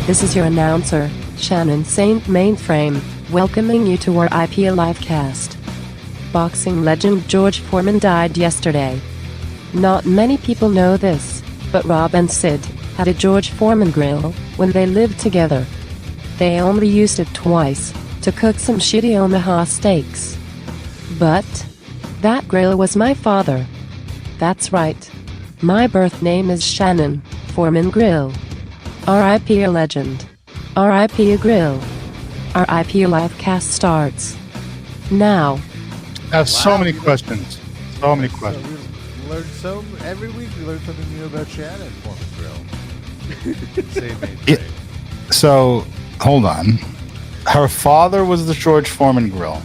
This is your announcer, Shannon Saint Mainframe, welcoming you to our IP Livecast. Boxing legend George Foreman died yesterday. Not many people know this, but Rob and Sid had a George Foreman grill when they lived together. They only used it twice to cook some shitty Omaha steaks. But that grill was my father. That's right. My birth name is Shannon Foreman Grill. R.I.P. a legend. R.I.P. a grill. R.I.P. a Livecast starts now. I have so many questions. So many questions. We learn every week we learn something new about Shannon Foreman Grill. Same name. Yeah. So, hold on. Her father was the George Foreman grill.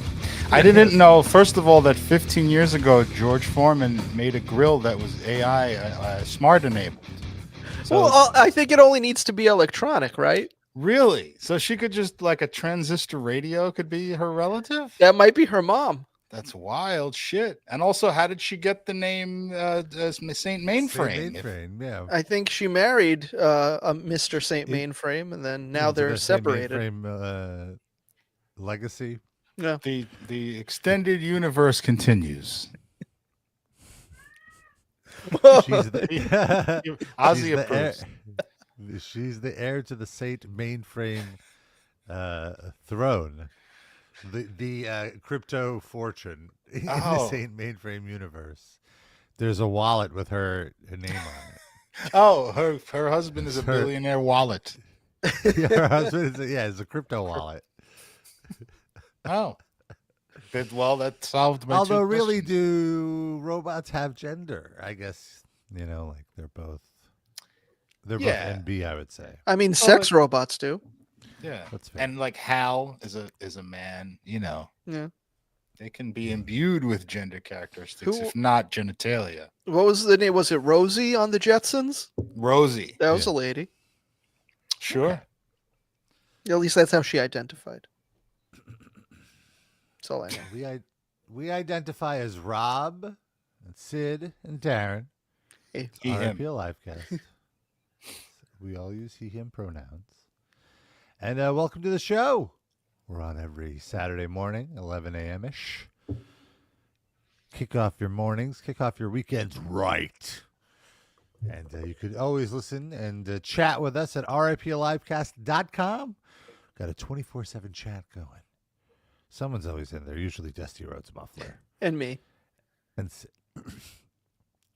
I didn't know, first of all, that 15 years ago, George Foreman made a grill that was AI smart enabled. So, well, I think it only needs to be electronic, right? really? So she could just, like a transistor radio could be her relative? That might be her mom. That's wild shit. And also, how did she get the name Saint Mainframe? Mainframe, yeah. I think she married a Mr. Saint Mainframe, and then now they're separated. Mainframe legacy. Yeah. The extended universe continues. She's the, Ozzy approves. She's the heir to the Saint Mainframe throne. The crypto fortune in the Saint Mainframe universe. There's a wallet with her name on it. Oh, her husband is a billionaire wallet. Her husband is a crypto wallet. Oh. Well, that solved my Although, two really, questions. do robots have gender? I guess, like they're both NB, I would say. I mean, sex robots do. Yeah. That's fair. And like Hal is a man, Yeah. They can be imbued with gender characteristics, if not genitalia. What was the name? Was it Rosie on the Jetsons? Rosie. That was a lady. Sure. At least that's how she identified. That's all I know. We identify as Rob, and Sid, and Darren. Hey. He, him. RIP Livecast. We all use he, him pronouns. And welcome to the show. We're on every Saturday morning, 11 a.m.-ish. Kick off your mornings, kick off your weekends right. And you could always listen and chat with us at riplivecast.com. Got a 24/7 chat going. Someone's always in there, usually Dusty Rhodes Muffler. And me. And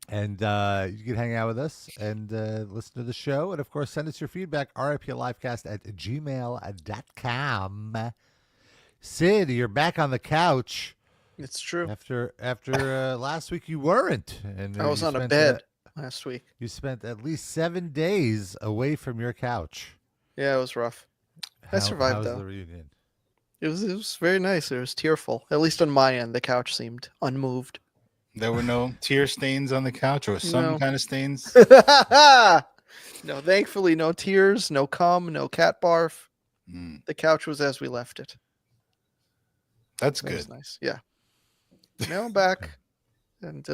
you can hang out with us and listen to the show. And, of course, send us your feedback, riplivecast@gmail.com. Sid, you're back on the couch. It's true. After last week, you weren't. And I was on a bed last week. You spent at least 7 days away from your couch. Yeah, it was rough. I survived, how was though. the reunion? It was very nice. It was tearful. At least on my end, the couch seemed unmoved. There were no tear stains on the couch or some kind of stains? No, thankfully, no tears, no cum, no cat barf. The couch was as we left it. That's That good. was nice. Yeah. Now I'm back. And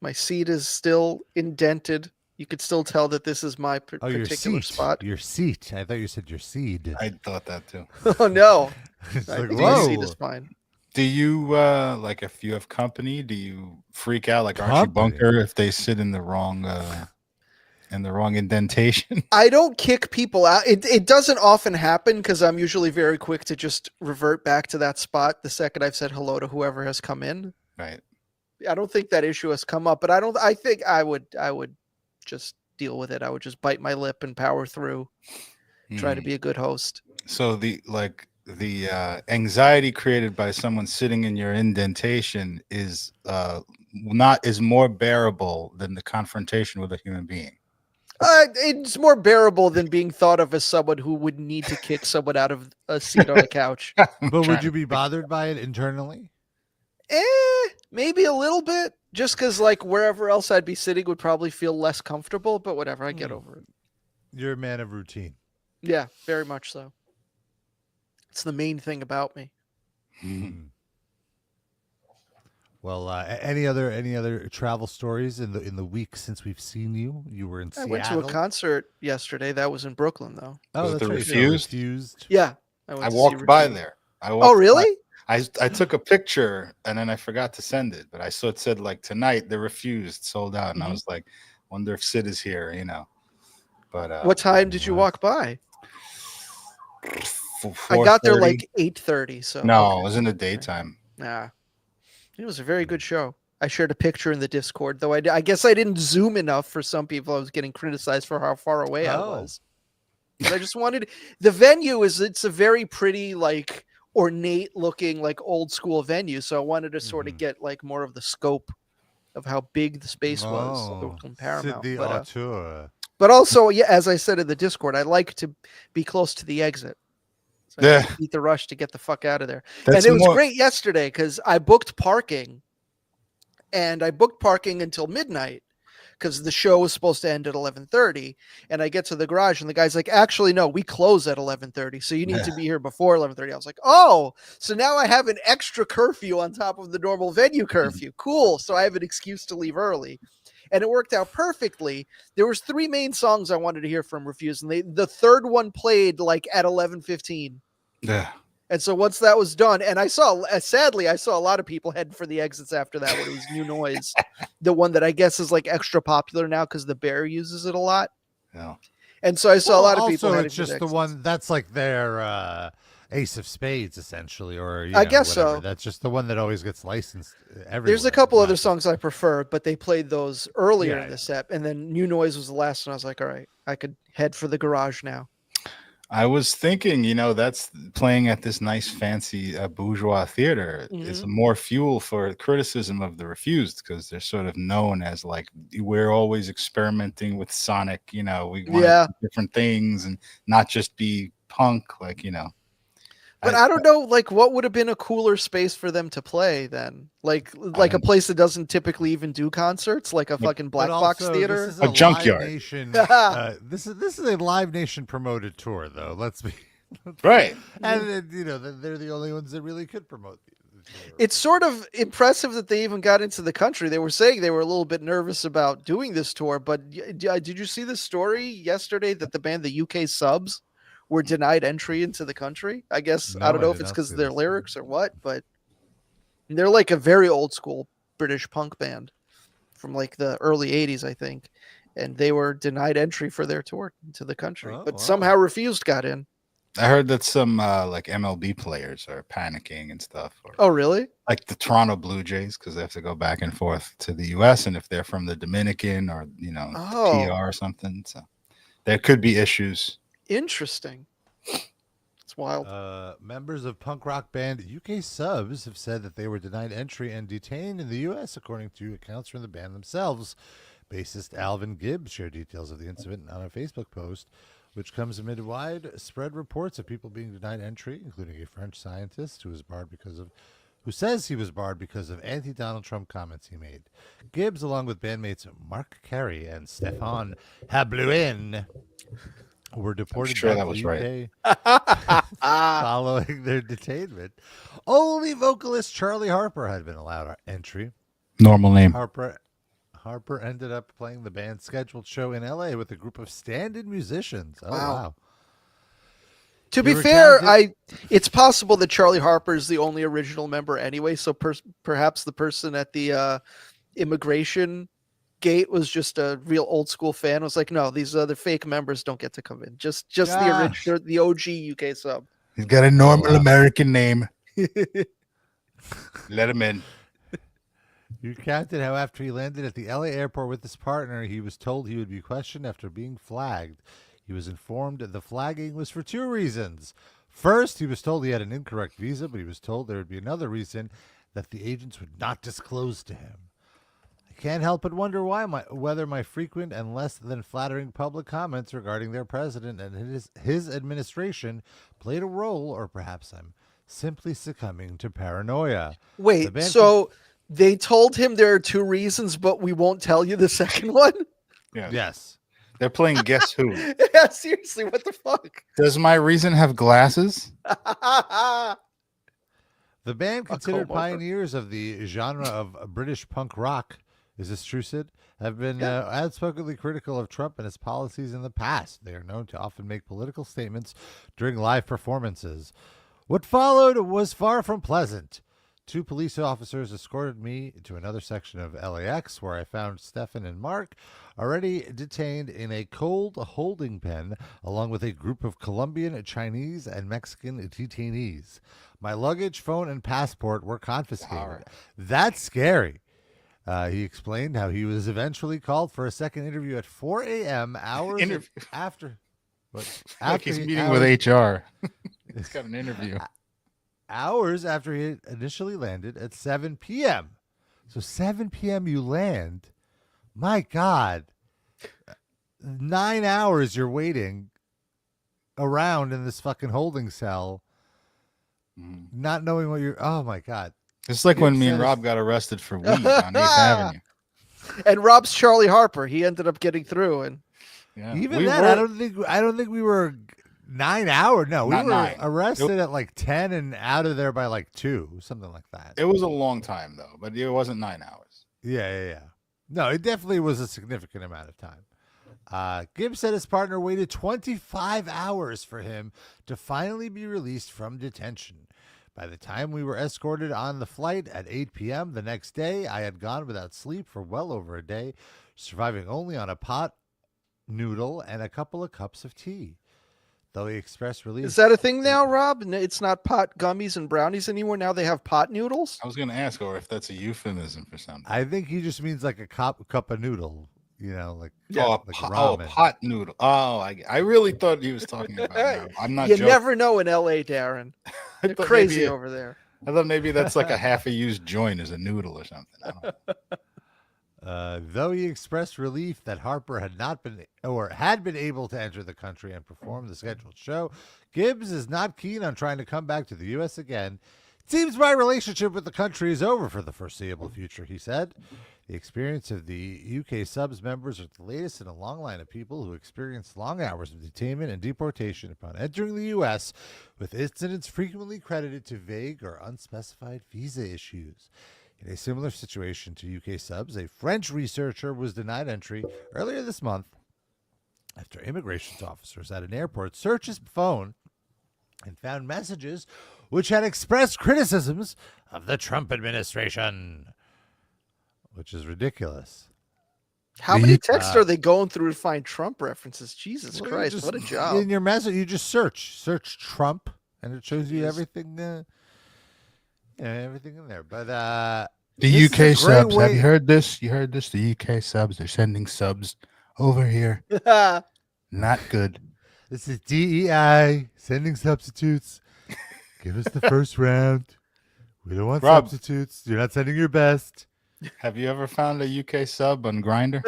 my seat is still indented. You could still tell that this is my particular spot. Your seat. I thought you said your seed. I thought that too. Oh, no. It's I like, think my whoa. seat is fine. Do you, like, if you have company, do you freak out like Archie Bunker if they sit in the wrong indentation? I don't kick people out. It doesn't often happen because I'm usually very quick to just revert back to that spot the second I've said hello to whoever has come in. Right. I don't think that issue has come up, but I think I would just deal with it. I would just bite my lip and power through. Try to be a good host. So the anxiety created by someone sitting in your indentation is more bearable than the confrontation with a human being. It's more bearable than being thought of as someone who would need to kick someone out of a seat on a couch. But would you be bothered by it internally? Maybe a little bit. Just because, like, wherever else I'd be sitting would probably feel less comfortable, but whatever, I get over it. You're a man of routine. Yeah, very much so. It's the main thing about me. Well, any other travel stories in the week since we've seen you? You were in I Seattle. went to a concert yesterday. That was in Brooklyn, though. Oh, Was that's the right. Refused? Refused. Yeah, I walked by there. Oh, really? I took a picture and then I forgot to send it, but I saw it said like tonight the Refused sold out, and I was like, wonder if Sid is here, you know. But what time did you walk by? 4:30? I got there like 8:30. So no, it was in the daytime. Nah, it was a very good show. I shared a picture in the Discord, though I guess I didn't zoom enough for some people. I was getting criticized for how far away I was. But I just wanted the venue it's a very pretty, like ornate looking, like old school venue. So I wanted to sort of get like more of the scope of how big the space was from Paramount. But also, yeah, as I said in the Discord, I like to be close to the exit. So I beat the rush to get the fuck out of there. And it was great yesterday because I booked parking. And I booked parking until midnight because the show was supposed to end at 11:30. And I get to the garage and the guy's like, actually, no, we close at 11:30. So you need to be here before 11:30. I was like, oh, so now I have an extra curfew on top of the normal venue curfew. Cool. So I have an excuse to leave early. And it worked out perfectly. There was 3 main songs I wanted to hear from Refused. And the third one played like at 11:15. Yeah. And so once that was done, and sadly, I saw a lot of people heading for the exits after that when it was New Noise, the one that I guess is like extra popular now because the Bear uses it a lot. Yeah. And so I saw a lot of people. Also, it's just the one that's like their Ace of Spades, essentially, or I guess whatever. so. That's just the one that always gets licensed everywhere. There's a couple other songs I prefer, but they played those earlier in the set, and then New Noise was the last one. I was like, all right, I could head for the garage now. I was thinking, that's playing at this nice, fancy bourgeois theater is more fuel for criticism of the Refused because they're sort of known as like, we're always experimenting with sonic, we want to do different things and not just be punk, like. But I don't know, like, what would have been a cooler space for them to play then? Like a place that doesn't typically even do concerts, like a fucking black box theater, a junkyard. Nation, this is a Live Nation promoted tour, though. Let's be right. And they're the only ones that really could promote. It's sort of impressive that they even got into the country. They were saying they were a little bit nervous about doing this tour, but did you see the story yesterday that the band, the UK Subs, were denied entry into the country? I guess I don't know if it's because of their lyrics or what, but they're like a very old school British punk band from like the early 80s, I think, and they were denied entry for their tour into the country, but somehow Refused got in. I heard that some like MLB players are panicking and stuff. Oh, really? Like the Toronto Blue Jays, because they have to go back and forth to the U.S. and if they're from the Dominican or PR or something, so there could be issues. Interesting. It's wild. Members of punk rock band UK Subs have said that they were denied entry and detained in the U.S., according to accounts from the band themselves. Bassist Alvin Gibbs shared details of the incident on a Facebook post, which comes amid widespread reports of people being denied entry, including a French scientist who says he was barred because of anti-Donald Trump comments he made. Gibbs, along with bandmates Mark Carey and Stéphane Habluin, were deported to the UK following their detainment. Only vocalist Charlie Harper had been allowed entry. Normal name. Harper ended up playing the band's scheduled show in LA with a group of stand-in musicians. Oh, wow. To be fair, it's possible that Charlie Harper is the only original member anyway, so perhaps the person at the immigration gate was just a real old school fan, was like, no, these other fake members don't get to come in. Just the original, the OG UK Sub. He's got a normal American name. Let him in. You recounted how after he landed at the LA airport with his partner, he was told he would be questioned after being flagged. He was informed that the flagging was for 2 reasons. First, he was told he had an incorrect visa, but he was told there would be another reason that the agents would not disclose to him. I can't help but wonder whether my frequent and less than flattering public comments regarding their president and his administration played a role, or perhaps I'm simply succumbing to paranoia. Wait, so they told him there are 2 reasons, but we won't tell you the second one? Yeah. Yes. They're playing Guess Who. Yeah, seriously, what the fuck? Does my reason have glasses? The band, considered comb over. pioneers of the genre of British punk rock, is this true, Sid? Have been outspokenly critical of Trump and his policies in the past. They are known to often make political statements during live performances. What followed was far from pleasant. 2 police officers escorted me to another section of LAX where I found Stefan and Mark already detained in a cold holding pen along with a group of Colombian, Chinese, and Mexican detainees. My luggage, phone, and passport were confiscated. Right. That's scary. He explained how he was eventually called for a second interview at 4 a.m. hours after. Like he's meeting with HR. He's got an interview. Hours after he had initially landed at 7 p.m. So 7 p.m. you land. My God. 9 hours you're waiting around in this fucking holding cell, not knowing what you're. Oh, my God. It's like when me and Rob got arrested for weed on 8th Avenue. And Rob's Charlie Harper. He ended up getting through. And even then, I don't think we were 9 hours. No, we were 9. arrested at like 10 and out of there by like 2, something like that. It was a long time though, but it wasn't 9 hours. Yeah. No, it definitely was a significant amount of time. Gibbs said his partner waited 25 hours for him to finally be released from detention. By the time we were escorted on the flight at 8 p.m. the next day, I had gone without sleep for well over a day, surviving only on a pot noodle and a couple of cups of tea. Though he expressed relief. Is that a thing now, Rob? It's not pot gummies and brownies anymore. Now they have pot noodles. I was going to ask, or if that's a euphemism for something. I think he just means like a cup of noodle. Like ramen. Pot noodle. Oh, I really thought he was talking about that. I'm not. You joking. never know in L.A., Darren. They're crazy over there. I thought maybe that's like a half a used joint as a noodle or something. I don't know. Though he expressed relief that Harper had been able to enter the country and perform the scheduled show, Gibbs is not keen on trying to come back to the U.S. again. It seems my relationship with the country is over for the foreseeable future, he said. The experience of the UK subs members are the latest in a long line of people who experienced long hours of detainment and deportation upon entering the U.S., with incidents frequently credited to vague or unspecified visa issues. In a similar situation to UK subs, a French researcher was denied entry earlier this month after immigration officers at an airport searched his phone and found messages which had expressed criticisms of the Trump administration, which is ridiculous. How many texts are they going through to find Trump references? Jesus Christ, what a job. In your message, you just search Trump, and it shows you everything. Everything in there. But the UK subs, have you heard this? You heard this? The UK subs, they're sending subs over here. Not good. This is DEI sending substitutes. Give us the first round. We don't want substitutes. You're not sending your best. Have you ever found a UK sub on Grindr?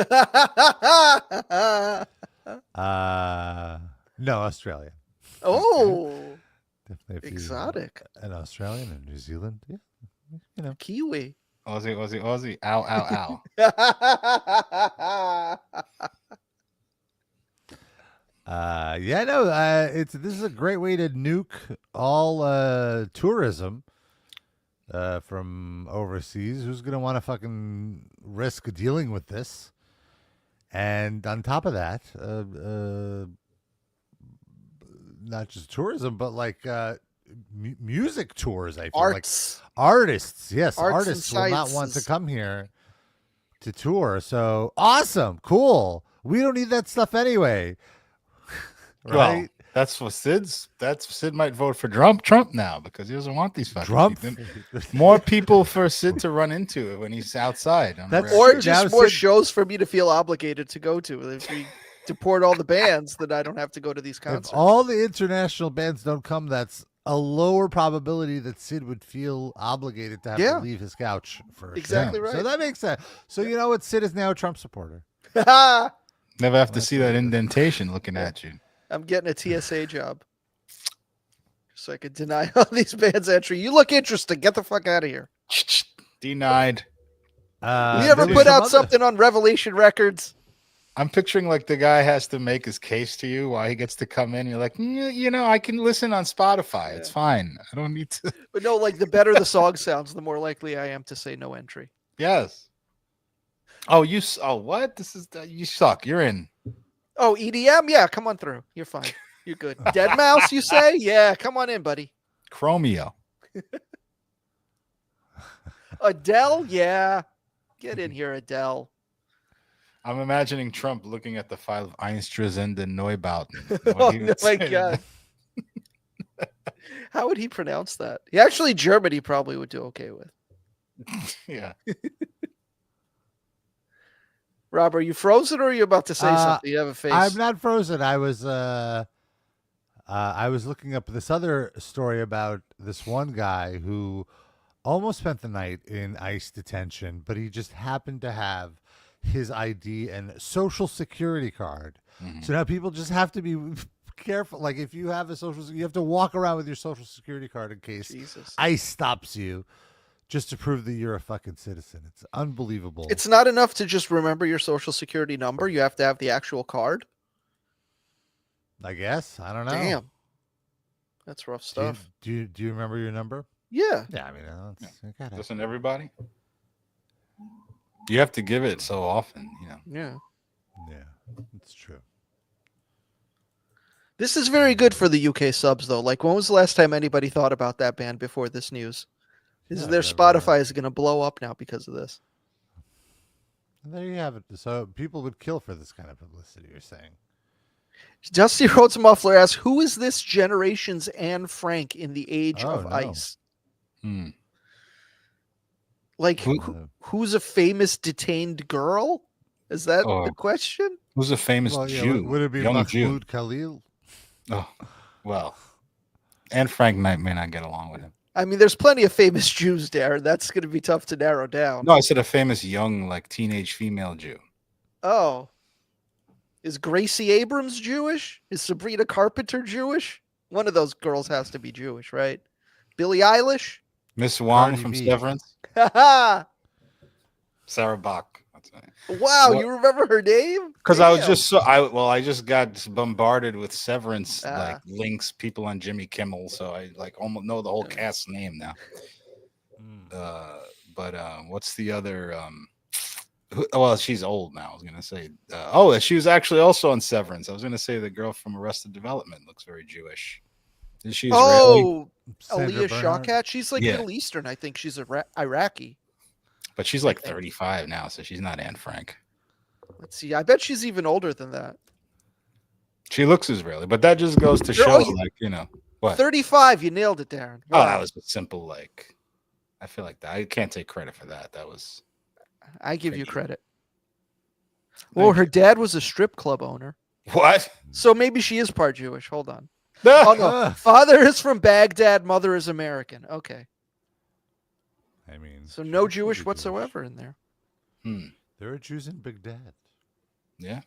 No, Australia. Oh, definitely exotic. An Australian and New Zealand, yeah, Kiwi. Aussie. Ow, ow, ow. This is a great way to nuke all tourism from overseas. Who's gonna want to fucking risk dealing with this? And on top of that, not just tourism, but like music tours. I feel Arts. like artists, yes, Arts artists will not want to come here to tour. So awesome, cool. We don't need that stuff anyway, right? Well, that's what Sid might vote for Trump now because he doesn't want these fucking people. More people for Sid to run into it when he's outside. Or just more shows for me to feel obligated to go to. If we deport all the bands, then I don't have to go to these concerts. If all the international bands don't come, that's a lower probability that Sid would feel obligated to have to leave his couch for a exactly show. Right. So that makes sense. So you know what? Sid is now a Trump supporter. Never have to see that indentation looking at you. I'm getting a TSA job so I could deny all these bands entry. You look interesting. Get the fuck out of here. Denied. We ever put out something on Revelation Records? I'm picturing like the guy has to make his case to you while he gets to come in. You're like, I can listen on Spotify. It's fine. I don't need to. But no, like the better the song sounds, the more likely I am to say no entry. Yes. Oh, what? You suck. You're in. Oh, EDM? Yeah, come on through. You're fine. You're good. Dead Mouse, you say? Yeah, come on in, buddy. Chromeo. Adele? Yeah. Get in here, Adele. I'm imagining Trump looking at the file of Einstürzende Neubauten. Oh, my God. How would he pronounce that? Actually, German he probably would do okay with. Yeah. Rob, are you frozen or are you about to say something? You have a face. I'm not frozen. I was looking up this other story about this one guy who almost spent the night in ICE detention, but he just happened to have his ID and social security card. Mm-hmm. So now people just have to be careful. Like if you have you have to walk around with your social security card in case ICE stops you, just to prove that you're a fucking citizen. It's unbelievable. It's not enough to just remember your social security number. You have to have the actual card. I guess. I don't know. Damn. That's rough stuff. Do you remember your number? Yeah. Yeah, I mean, doesn't everybody? You have to give it so often, Yeah. Yeah, it's true. This is very good for the UK subs, though. Like, when was the last time anybody thought about that band before this news? Their Spotify is going to blow up now because of this. And there you have it. So people would kill for this kind of publicity, you're saying. Dusty Rhodes Muffler asks, who is this generation's Anne Frank in the age of ice? Like, who's a famous detained girl? Is that the question? Who's a famous Jew? Would it be Mahmoud Khalil? Oh, well, Anne Frank may not get along with him. I mean, there's plenty of famous Jews, Darren. That's going to be tough to narrow down. No, I said a famous young, like, teenage female Jew. Oh. Is Gracie Abrams Jewish? Is Sabrina Carpenter Jewish? One of those girls has to be Jewish, right? Billie Eilish? Miss Wong from Severance? Sarah Bach. Wow, you remember her name? Because I was I just got bombarded with Severance like links, people on Jimmy Kimmel, so I like almost know the whole cast's name now. But what's the other? Well, she's old now. I was gonna say. She was actually also on Severance. I was gonna say the girl from Arrested Development looks very Jewish. Is she Israeli? Aliyah Shawkat. She's like Middle Eastern. I think she's Iraqi. But she's like 35 now, so she's not Anne Frank. Let's see. I bet she's even older than that. She looks Israeli, but that just goes to show, what? 35. You nailed it, Darren. Wow. Oh, that was a simple, I feel like that. I can't take credit for that. That was. I give you credit. Well, her dad was a strip club owner. What? So maybe she is part Jewish. Hold on. No. Father is from Baghdad. Mother is American. Okay. I mean, so no Jewish whatsoever in there. There are Jews in Baghdad. Yeah.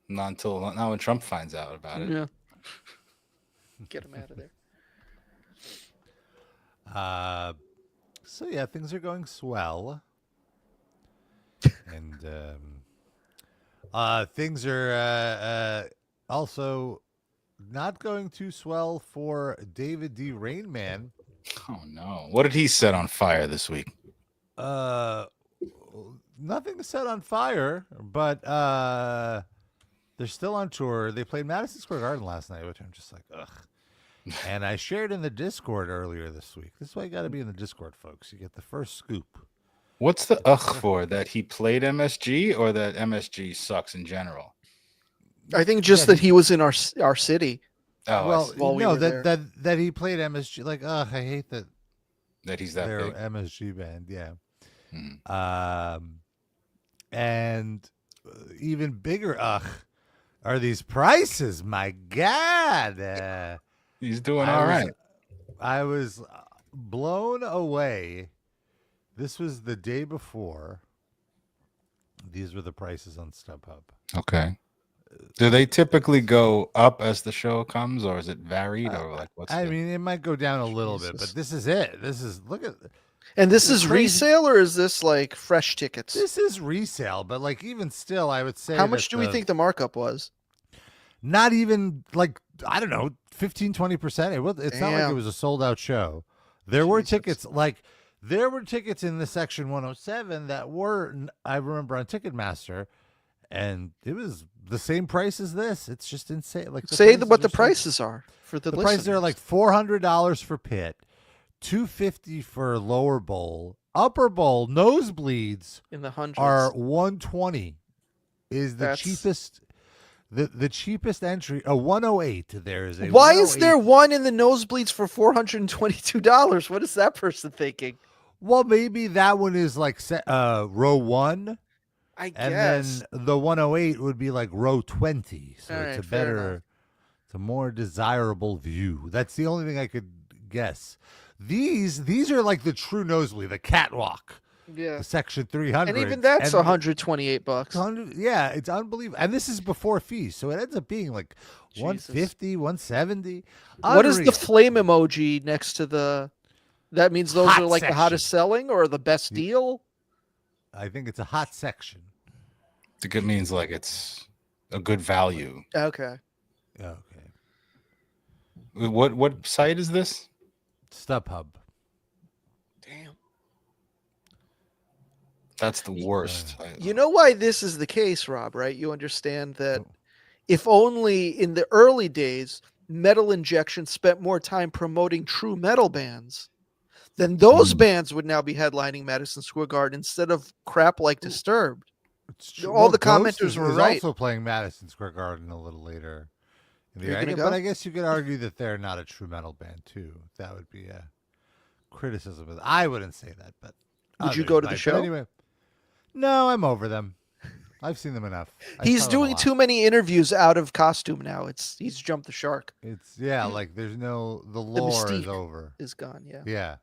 Not when Trump finds out about it. Yeah. Get him out of there. So yeah, things are going swell, and things are also not going too swell for David D. Rainman. Oh no! What did he set on fire this week? Nothing set on fire, but they're still on tour. They played Madison Square Garden last night, which I'm just like, ugh. And I shared in the Discord earlier this week. This is why you got to be in the Discord, folks. You get the first scoop. What's the ugh for? That he played MSG or that MSG sucks in general? I think just that he was in our city. Oh, well, no, that he played MSG. Like, I hate that. That he's that big. MSG band, yeah. And even bigger are these prices. My God. He's doing all right. I was blown away. This was the day before. These were the prices on StubHub. Okay. Do they typically go up as the show comes, or is it varied, or like what's? I mean, it might go down a little bit, but this is it. Look at And this It's is crazy. resale, or is this like fresh tickets? This is resale, but like even still, I would say How much do we think the markup was? Not even like, I don't know, 15-20%. It's not like it Damn. was a sold out show. There were Jesus. tickets in the section 107 that were, I remember, on Ticketmaster, and it was the same price as this. It's just insane. Like, Say prices what the are so- prices are for the prices are like $400 for pit, $250 for lower bowl, upper bowl, nosebleeds in the hundreds. are $120. Is the That's- cheapest. The cheapest entry, a 108. There is a. Why is 108. there one in the nosebleeds for $422? What is that person thinking? Well, maybe that one is like row 1, I guess. and then the 108 would be like row 20. So All it's right, a fair better, enough. it's a more desirable view. That's the only thing I could guess. These are like the true nosebleed, the catwalk, Yeah. the section 300, And even that's and $128. 100, yeah, it's unbelievable. And this is before fees, so it ends up being like Jesus. 150, 170. What is the Unreal. flame emoji next to the? That means those Hot are like section. the hottest selling or the best deal. I think it's a hot section. I think it means like it's a good value. Okay. Okay. What site is this? StubHub. Damn. That's the worst. You know why this is the case, Rob, right? You understand that Oh. if only in the early days, Metal Injection spent more time promoting true metal bands, then those bands would now be headlining Madison Square Garden instead of crap like Disturbed. It's true. All the Ghost commenters is, were is right. also playing Madison Square Garden a little later. In the You're year. gonna go? But I guess you could argue that they're not a true metal band too. That would be a criticism. I wouldn't say that, but Would you others go to the might. But show? anyway, no, I'm over them. I've seen them enough. I He's saw them a doing lot. too many interviews out of costume now. He's jumped the shark. It's like there's the lore is mystique. over. Is gone. Yeah. Yeah.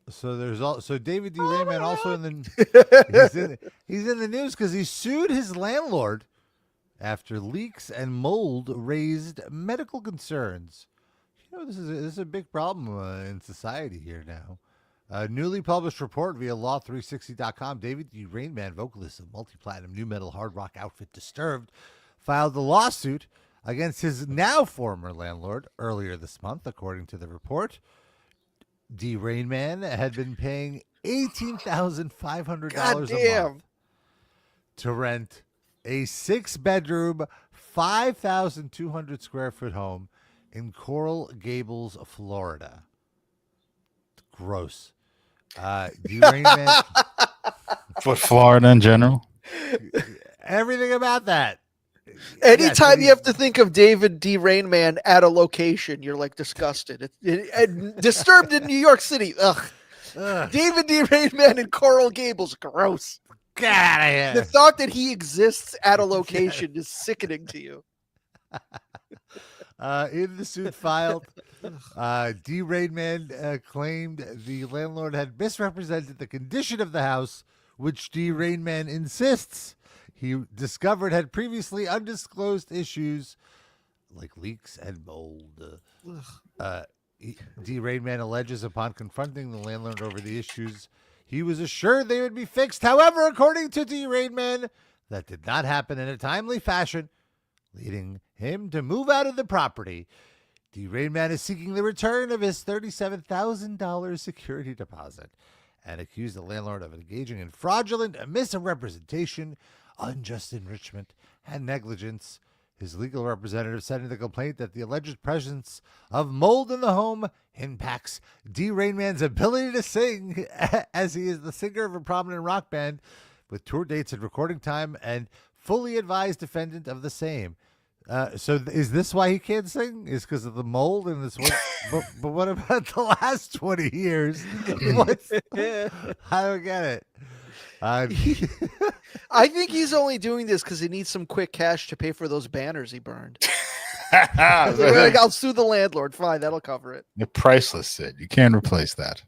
So there's so David D. Rainman also in the he's in the news because he sued his landlord after leaks and mold raised medical concerns. You know, this is a big problem in society here now. A newly published report via Law360.com, David D. Rainman, vocalist of multi-platinum new metal hard rock outfit Disturbed, filed a lawsuit against his now former landlord earlier this month, according to the report. D. Rainman had been paying $18,500 a month to rent a 6-bedroom, 5,200 square foot home in Coral Gables, Florida. Gross. D. Rainman, But Florida in general. everything about that. Anytime Yes, you have to think of David D. Rainman at a location, you're like disgusted. Disturbed in New York City. Ugh. Ugh, David D. Rainman in Coral Gables. Gross. get out of here. The thought that he exists at a location is sickening to you. In the suit filed, D. Rainman claimed the landlord had misrepresented the condition of the house, which D. Rainman insists he discovered had previously undisclosed issues like leaks and mold. D. Rainman alleges upon confronting the landlord over the issues, he was assured they would be fixed. However, according to D. Rainman, that did not happen in a timely fashion, leading him to move out of the property. D. Rainman is seeking the return of his $37,000 security deposit and accused the landlord of engaging in fraudulent misrepresentation, unjust enrichment, and negligence. His legal representative said in the complaint that the alleged presence of mold in the home impacts D. Rainman's ability to sing, as he is the singer of a prominent rock band with tour dates and recording time, and fully advised defendant of the same. So is this why he can't sing? Is because of the mold in this one? but what about the last 20 years? I don't get it. I think he's only doing this because he needs some quick cash to pay for those banners he burned. Like, I'll sue the landlord. Fine, that'll cover it. They're priceless, Sid. You can't replace that.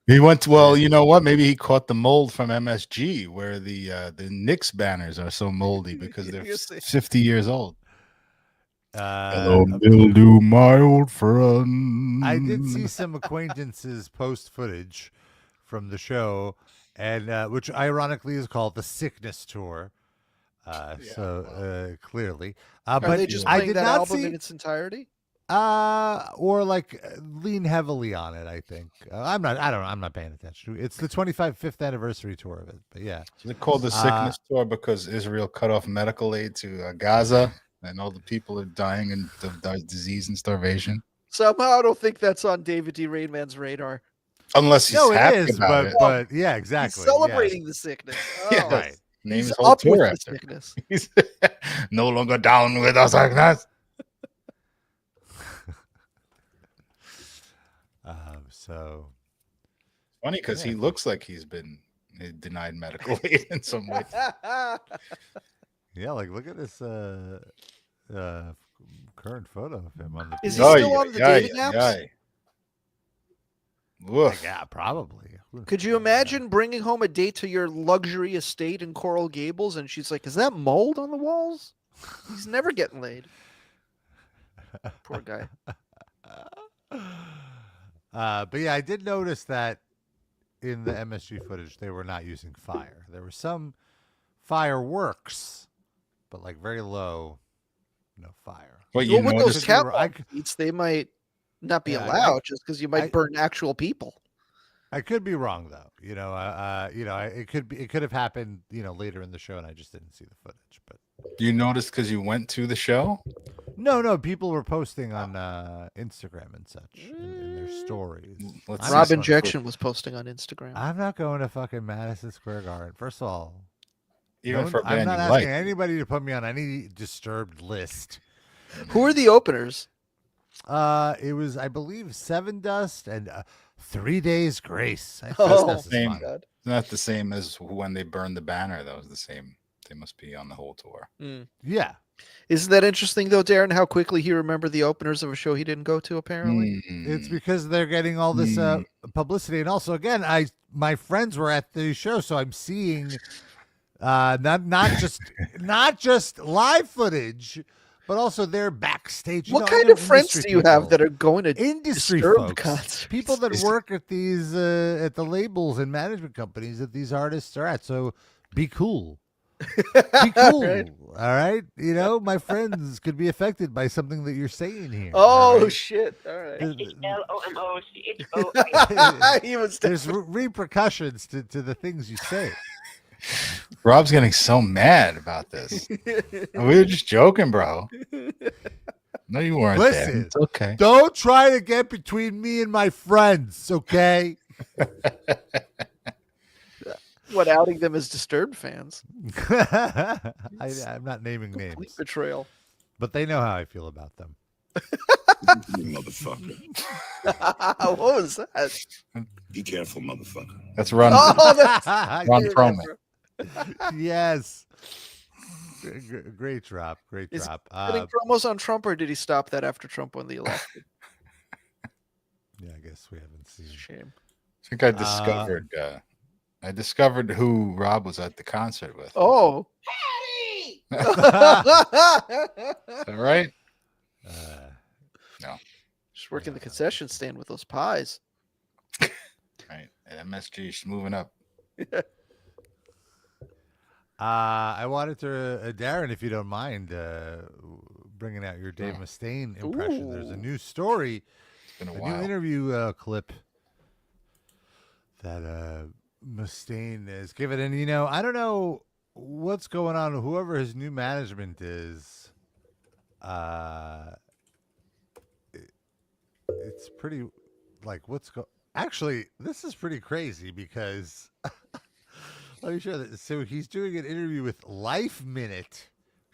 He went to, well, you know what? Maybe he caught the mold from MSG, where the Knicks banners are so moldy because they're 50 years old. Hello, Mildew, my old friend. I did see some acquaintances post footage from the show, and which ironically is called the Sickness Tour. Clearly, Are but they just I playing did that not album see in its entirety? or like lean heavily on it. I think I'm not. I'm not paying attention. It's the 25th anniversary tour of it. But yeah, Is it called the Sickness Tour because Israel cut off medical aid to Gaza and all the people are dying of disease and starvation? Somehow I don't think that's on David D. Rainman's radar. Unless he's no, it happy is. about it. But yeah, exactly. He's celebrating the sickness. Oh, Yes. Right. Name He's his whole up with tour the after. sickness. He's no longer down with us like that. So Funny because he looks like he's been denied medical aid in some way. yeah, like look at this current photo of him on the. Is he still on the dating apps? Woof. Yeah, probably. Could you imagine bringing home a date to your luxury estate in Coral Gables and she's like, is that mold on the walls? He's never getting laid. Poor guy. But yeah, I did notice that in the MSG footage, they were not using fire. There were some fireworks, but like very low, no fire. But Well, with those noticed- catwalk beats, they might not be Yeah, allowed just because you might burn actual people. I could be wrong though. It could have happened, later in the show, and I just didn't see the footage. But you noticed because you went to the show? no, people were posting on Instagram and such in their stories. Rob Injection was posting on Instagram. I'm not going to fucking Madison Square Garden. First of all, Even for a I'm band not you asking like. anybody to put me on any Disturbed list. Who are the openers? It was, I believe, Seven Dust and 3 Days Grace. That's the same. Not the same as when they burned the banner. That was the same. They must be on the whole tour. Yeah. Isn't that interesting though, Darren? How quickly he remembered the openers of a show he didn't go to? Apparently, it's because they're getting all this publicity, and also, again, my friends were at the show, so I'm seeing not just live footage, but also their backstage. What kind of friends do you have that are going to industry Disturbed folks, concerts? people that work at these at the labels and management companies that these artists are at? So be cool. Be cool. All right. My friends could be affected by something that you're saying here. Oh, shit. All right. LOMOCHO. There's repercussions to the things you say. Rob's getting so mad about this. We were just joking, bro. No, you weren't. Listen, there. It's okay. Don't try to get between me and my friends, okay? What, outing them as Disturbed fans? I'm not naming names. Complete betrayal. But they know how I feel about them. You motherfucker. What was that? Be careful, motherfucker. That's Ron. Oh, that's Ron Perlman. Yes. Great drop. Great Is drop. he putting promos on Trump, or did he stop that after Trump won the election? Yeah, I guess we haven't seen. Shame. I think I discovered. I discovered who Rob was at the concert with. Oh. Is that right? No. Just working the concession stand with those pies. Right. And MSG is moving up. I wanted to, Darren, if you don't mind, bringing out your Dave Mustaine impression. Ooh. There's a new story, It's been a new while. interview clip that Mustaine is given. And, I don't know what's going on. Whoever his new management is, it's pretty, like, actually, this is pretty crazy because... Let me show that. So he's doing an interview with Life Minute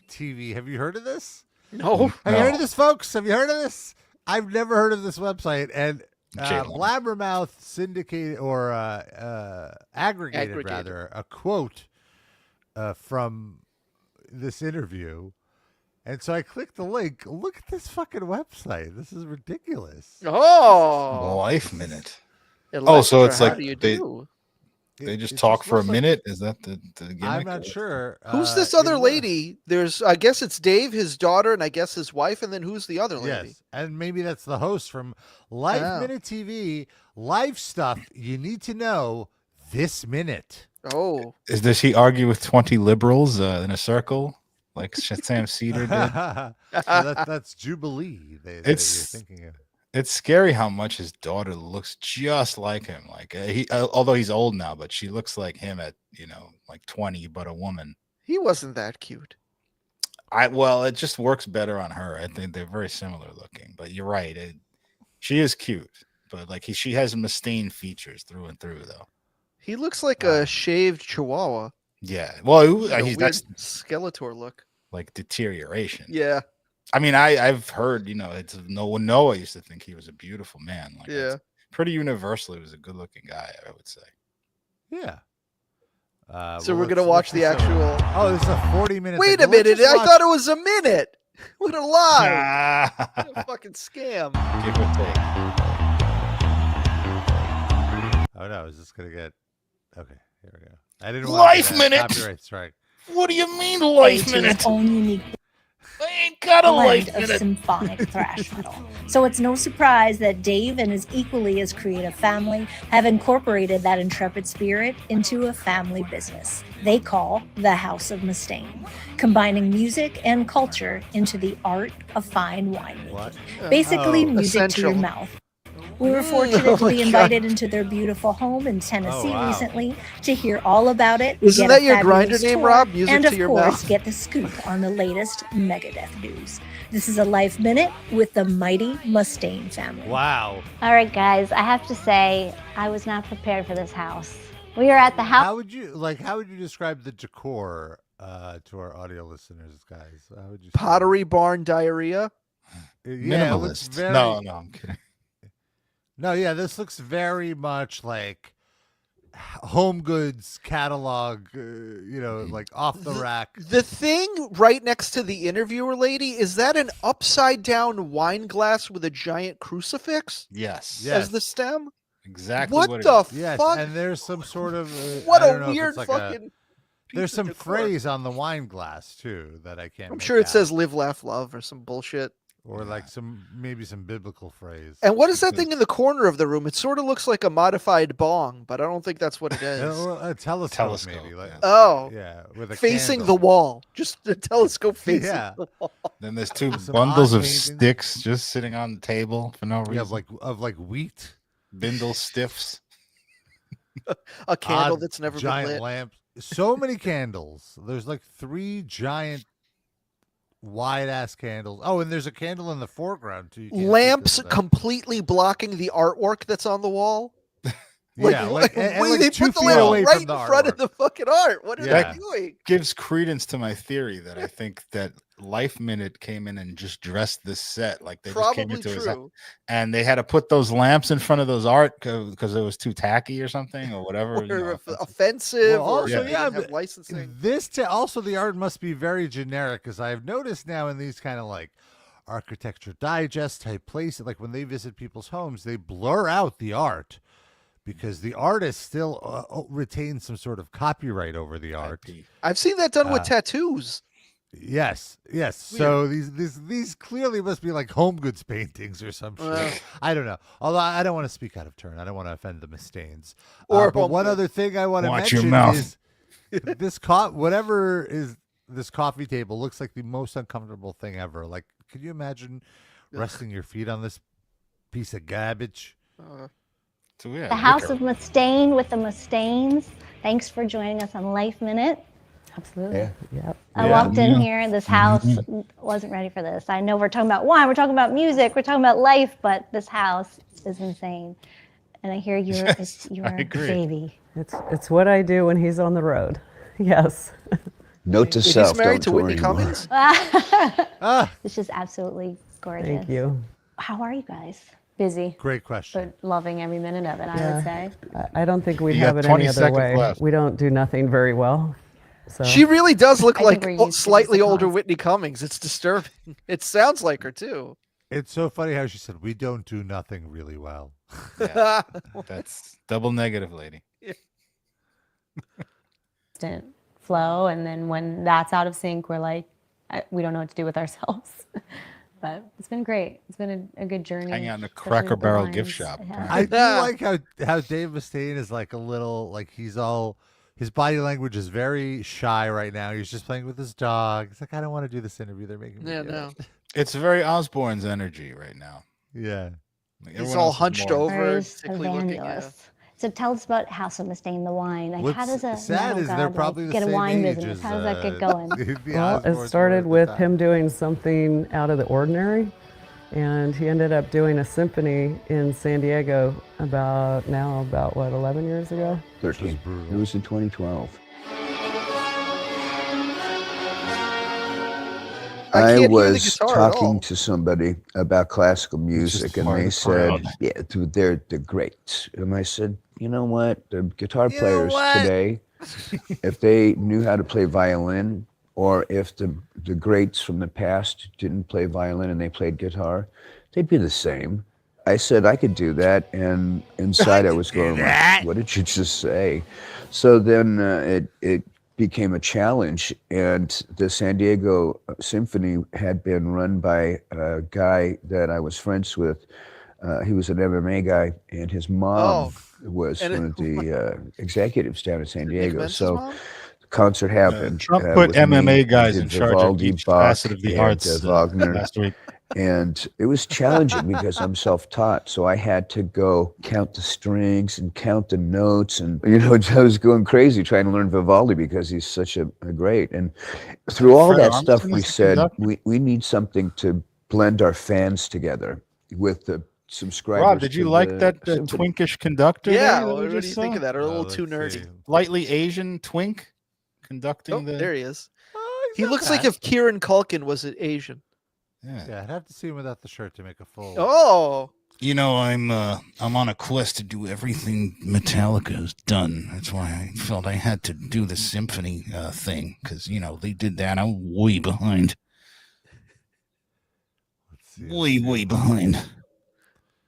TV. Have you heard of this? No. Have you heard of this, folks? Have you heard of this? I've never heard of this website. And Blabbermouth syndicated or aggregated rather a quote from this interview. And so I clicked the link. Look at this fucking website. This is ridiculous. Oh. Life Minute. Electra, so it's how like do you they- do? They just it talk for a looks like- minute. Is that the gimmick? I'm not sure. Who's this It other looks- lady? There's, I guess it's Dave, his daughter, and I guess his wife, and then who's the other lady? Yes, and maybe that's the host from Life Oh. Minute TV. Live stuff you need to know this minute. Oh, Does he argue with 20 liberals in a circle like Sam Cedar did? So that's Jubilee. You're It's- thinking of. It's scary how much his daughter looks just like him. Like although he's old now, but she looks like him at like 20, but a woman. he wasn't that cute. Well, it just works better on her. I think they're very similar looking. But you're right. She is cute, but like she has Mustaine features through and through, though. He looks like a shaved chihuahua. Yeah. Well, Like a that's weird Skeletor look. like deterioration. Yeah, I mean, I've heard, it's Noah used to think he was a beautiful man. Like, yeah. that's pretty universal. He was a good looking guy, I would say. Yeah. So we're gonna watch the actual. Oh, this is a 40-minute. Wait a minute! I thought it was a minute. What a lie! What a fucking scam. Give or take. Oh no, is this gonna get? Okay, here we go. I didn't want Life to get a Minute! copyright strike. What do you mean, life to minute? its own unique I ain't got a blend life of minute. symphonic thrash metal. So it's no surprise that Dave and his equally as creative family have incorporated that intrepid spirit into a family business they call the House of Mustaine, combining music and culture into the art of fine winemaking. What? Basically, Oh, music to your essential. mouth. We were Oh fortunate to my be God. invited into their beautiful home in Tennessee wow. recently to hear all about it. Isn't get that a your fabulous Grindr name, tour, Rob? Music and to of your course, mouth. get the scoop on the latest Megadeth news. This is a Life Minute with the mighty Mustaine family. Wow. All right, guys, I have to say, I was not prepared for this house. We are at the house. How would you describe the decor to our audio listeners, guys? How would you say it? Pottery barn diarrhea. Yeah, it looks Minimalist. very, No, I'm kidding. No, yeah, this looks very much like home goods catalog, like off the rack. The thing right next to the interviewer lady, is that an upside down wine glass with a giant crucifix Yes. Yeah. as the stem? Exactly What what, the it is. Yes, fuck? and there's some sort of What I don't a know if weird it's like fucking. there's piece of some decor. phrase on the wine glass too that I can't. I'm make sure it out. says "live, laugh, love" or some bullshit. or like maybe some biblical phrase. And what is that Because- thing in the corner of the room? It sort of looks like a modified bong, but I don't think that's what it is. A telescope, Telescope, maybe. Like, yeah. Oh, yeah, with a facing the candle. wall. Just a telescope facing Yeah. the wall. Then there's two Some bundles odd of paintings. sticks just sitting on the table for no reason. Yeah, of like wheat. Bindle stiffs. A candle Odd that's never been giant lit. lamps. So many candles. There's like 3 giant wide ass candles. Oh, and there's a candle in the foreground too. You can't see 'cause Lamps of that. completely blocking the artwork that's on the wall. Yeah, and wait, like they 2 put the feet lamp away right from in the front of artwork. the fucking art. What are Yeah. they doing? Gives credence to my theory that I think that Life Minute came in and just dressed this set like they just came Probably into his house. true. And they had to put those lamps in front of those art because it was too tacky or something or whatever. you know, Or offensive. offensive. Well, or also, they yeah, didn't have but licensing. Also the art must be very generic because I've noticed now in these kind of like architecture digest type places, like when they visit people's homes, they blur out the art because the artist still retains some sort of copyright over the art. IP. I've seen that done with Uh, tattoos. Yes. So these clearly must be like home goods paintings or some shit. I don't know. Although I don't want to speak out of turn. I don't want to offend the Mustaines. Or but home one goods. other thing I want to Watch your mention mouth. is this whatever is this coffee table looks like the most uncomfortable thing ever. Like, can you imagine resting your feet on this piece of garbage? So, yeah, The House of Mustaine with the Mustaines. Thanks for joining us on Life Minute. Absolutely. Yep. I walked in here and this house wasn't ready for this. I know we're talking about wine, we're talking about music, we're talking about life, but this house is insane. And I hear it's your agree. baby. It's what I do when he's on the road. Yes. Note to He's self, married don't to tour Whitney anymore. Cummings. It's just absolutely gorgeous. Thank you. How are you guys? Busy, Great question. but loving every minute of it, I Yeah. would say. I don't think we'd You have got it 20 any other seconds way. left. We don't do nothing very well. So She really does look I like think we're used to slightly this older applause. Whitney Cummings. It's disturbing. It sounds like her too. It's so funny how she said we don't do nothing really well. Yeah, that's double negative, lady. constant flow, and then when that's out of sync, we're like, we don't know what to do with ourselves. But it's been great. It's been a good journey. Hang out in a especially Cracker with the Barrel wines. gift shop. Yeah. I do like how Dave Mustaine is like a little like he's all his body language is very shy right now. He's just playing with his dog. He's like, I don't want to do this interview. They're making me do no. it. It's very Osborne's energy right now. Yeah. Like, He's everyone all else is hunched more- over, Where's sickly looking. Yeah. Evangelist? So tell us about House of Mustaine, the wine. Like, how What's does a sad metal is they're god, probably like, the get a same wine age business? as, How does that get going? the Well, Osbournes it were started at the with time. him doing something out of the ordinary, and he ended up doing a symphony in San Diego about 11 years ago? 13. It was in 2012. I I can't hear the was guitar at all. talking to somebody about classical music, and they said, "Yeah, dude, they're the greats." And I said, "You know what? The guitar players today, if they knew how to play violin, or if the greats from the past didn't play violin and they played guitar, they'd be the same." I said I could do that, and inside I was going, like, "What did you just say?" So then it became a challenge, and the San Diego Symphony had been run by a guy that I was friends with. He was an MMA guy, and his mom was one of the executives down in San Diego. So the concert happened. Trump put with MMA me. guys Did in charge of Vivaldi, each Bach, facet of the and, arts Wagner. last week. And it was challenging because I'm self-taught. So I had to go count the strings and count the notes. And, I was going crazy trying to learn Vivaldi because he's such a great. And through all Fred that stuff, Armisen we is the said, conductor? we need something to blend our fans together with the subscribers. Rob, did you to like the that symphony. twinkish conductor? Yeah, there that we what do you just think saw? of that? Or a little let's too nerdy? see. Lightly Asian twink conducting Oh, the. there he is. He's He not looks bad. like if Kieran Culkin was an Asian. Yeah, I'd have to see him without the shirt to make a full. Oh, I'm on a quest to do everything Metallica has done. That's why I felt I had to do the symphony thing because they did that. I'm way behind. Way behind.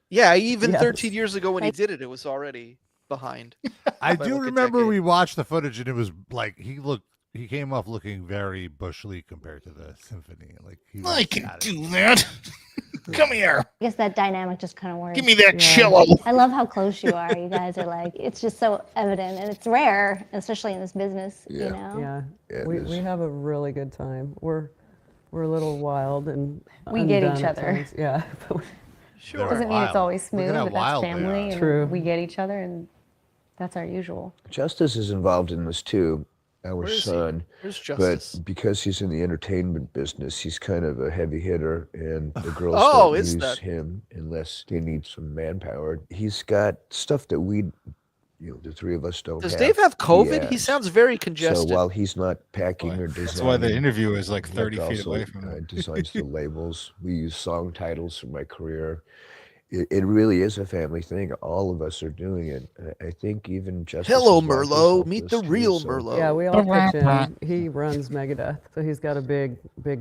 yeah. Even Yes. 13 years ago when he did it, it was already behind. I by do like a remember decade. we watched the footage and it was like he came off looking very Bush League compared to the symphony. Like he I was can at it. do that. Come here. I guess that dynamic just kind of works. Give me that cello. I love how close you are. You guys are like, it's just so evident, and it's rare, especially in this business. Yeah. You know. Yeah, Yeah, it we is. have a really good time. We're a little wild and We get undone each at other. times. Yeah, They're Doesn't mean it's wild. always Look at smooth, how but that's wild they family, are. and True. we get each other, and that's our usual. Justice is involved in this too, our Where is he? son. Where's Justice? But because he's in the entertainment business, he's kind of a heavy hitter, and the girls Oh, don't is use that- him unless they need some manpower. He's got stuff that we, the three of us don't Does have. Dave have COVID? He has. sounds very So congested. while he's not packing or designing, That's why the interviewer is like Mike 30 feet also, away from him. designs the labels. We use song titles from my career. It really is a family thing. All of us are doing it. I think even Justice's Hello, wife has Merlot. helped Meet us the too, real so- Merlot. yeah, we all pitch in. He runs Megadeth, so he's got a big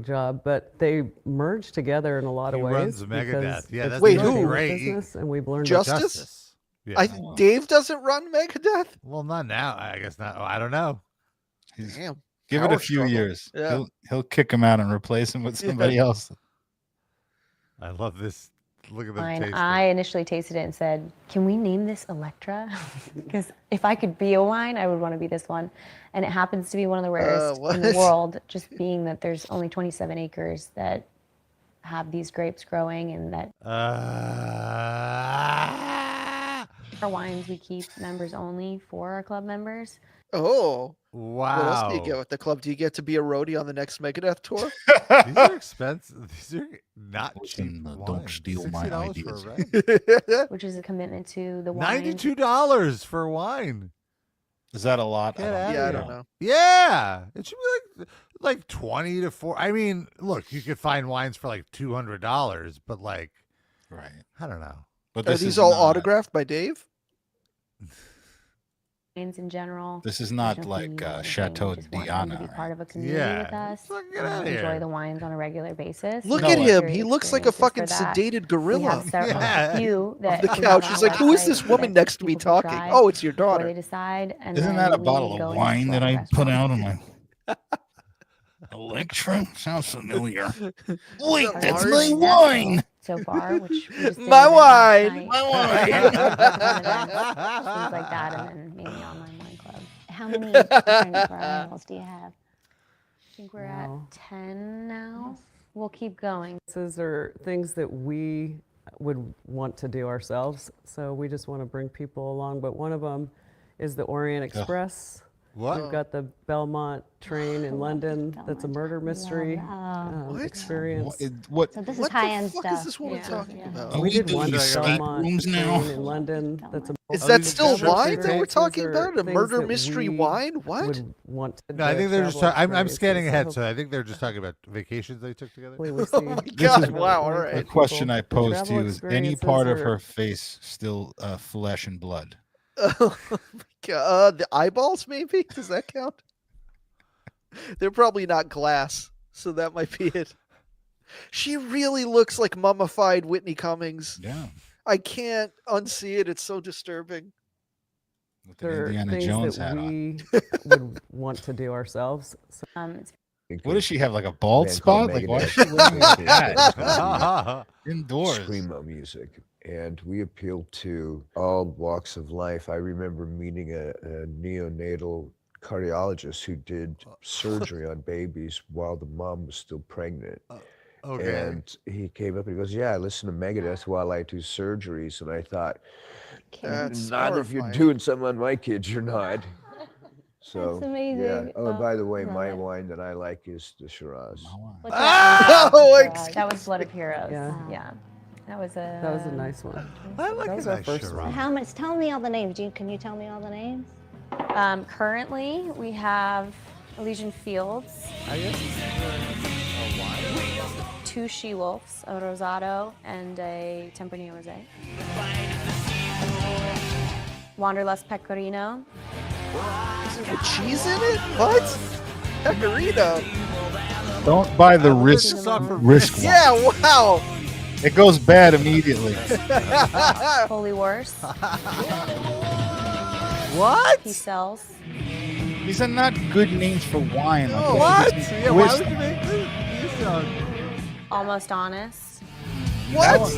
job. But they merge together in a lot of He ways. runs Megadeth. because Yeah, it's that's Wait, a who? entertainment great. business, and we've learned Justice? Justice. Yeah. Dave doesn't run Megadeth? Well, not now. I guess not. I don't know. Damn. Give it a Power few struggle. years. Yeah. He'll kick him out and replace him with somebody else. I love this. Look at them Fine. tasting. I initially tasted it and said, "Can we name this Electra?" Because if I could be a wine, I would want to be this one. And it happens to be one of the rarest in the what? world, just being that there's only 27 acres that have these grapes growing, and that our wines we keep members only for our club members. Oh. Wow. What else do you get with the club? Do you get to be a roadie on the next Megadeth tour? These are expensive. These are not cheap. Don't wines. steal my $60 for a ideas. red. Which is a commitment to the wine. $92 for wine. Is that a lot? Get outta Yeah, I here. don't know. Yeah, it should be like 20 to 4. I mean, look, you could find wines for like $200, but like, Right. I don't know. But Are this these is all not- autographed by Dave? in general. This is There's not no like fee or anything. Chateau We just want them to Diana. be part of a community with us. Get out of Enjoy here. the wines on a regular basis. Look No, at I- him. He looks like a fucking experiences for that. sedated We gorilla. have several, Yeah. a few that The we have couch. on He's our like, who is website this woman that next to me people can talking? try Oh, it's your before they daughter. decide, and Isn't then that a we bottle go of into wine that our I put restaurant. out on my Electra? Sounds familiar. Wait, Our that's bars my in wine. Nashville So far, which we just did an My event last wine. night. My wine. Things like that, and then maybe online wine club. How many different varietals do you have? I think we're Wow. at 10 now. We'll keep going. These are things that we would want to do ourselves, so we just want to bring people along. But one of them is the Orient Express. What? We've got the Belmont train in London. That's a murder mystery What? experience. What? So this is What the high-end fuck stuff. is this woman talking about? Are We we did doing one escape Belmont rooms train now? in London. That's a Is Oh, that these still discovery wine that we're experiences talking are about? A things murder that mystery we wine? What? would want to No, I do think they're just. travel I'm scanning experiences, ahead, so so I think they're just talking about vacations they took together. hopefully we see Oh my This God, is wow, all more right. The people. question I The posed to travel you is: any experiences part of are- her face still flesh and blood? Oh my God. The eyeballs, maybe? Does that count? They're probably not glass, so that might be it. She really looks like mummified Whitney Cummings. Yeah. I can't unsee it. It's so disturbing. With an There are Indiana things Jones that hat on. we would want to do ourselves. So It's What does she have? Like a bald Man called spot? Like why is Megadeth. she wearing a hat Ah, indoors? Screamo music, and we appeal to all walks of life. I remember meeting a neonatal cardiologist who did surgery on babies while the mom was still pregnant. okay. And he came up and he goes, "Yeah, I listen to Megadeth while I do surgeries." And I thought, That's not if you're horrifying. doing something on my kids, you're not. So That's amazing. yeah. Oh, and by the way, love my it. wine that I like is the Shiraz. What's that? Oh, That was Blood of Heroes. Yeah. Yeah. That was a nice one. I like That a was our nice first Shiraz. How much? Tell me all the names. Can you tell me all the names? Currently, we have Elysian Fields, I guess a wine. 2 She-Wolves, a Rosado, and a Tempranillo Rosé. Wanderlust Pecorino. Is there cheese in it? What? Pecorino. Don't buy the I risk just saw for risk one. Yeah, wow. It goes bad immediately. Holy Wars. What? He sells. These are not good names for wine. Like, What? this is Yeah, why twist. would you make this? These are- Almost Honest. What?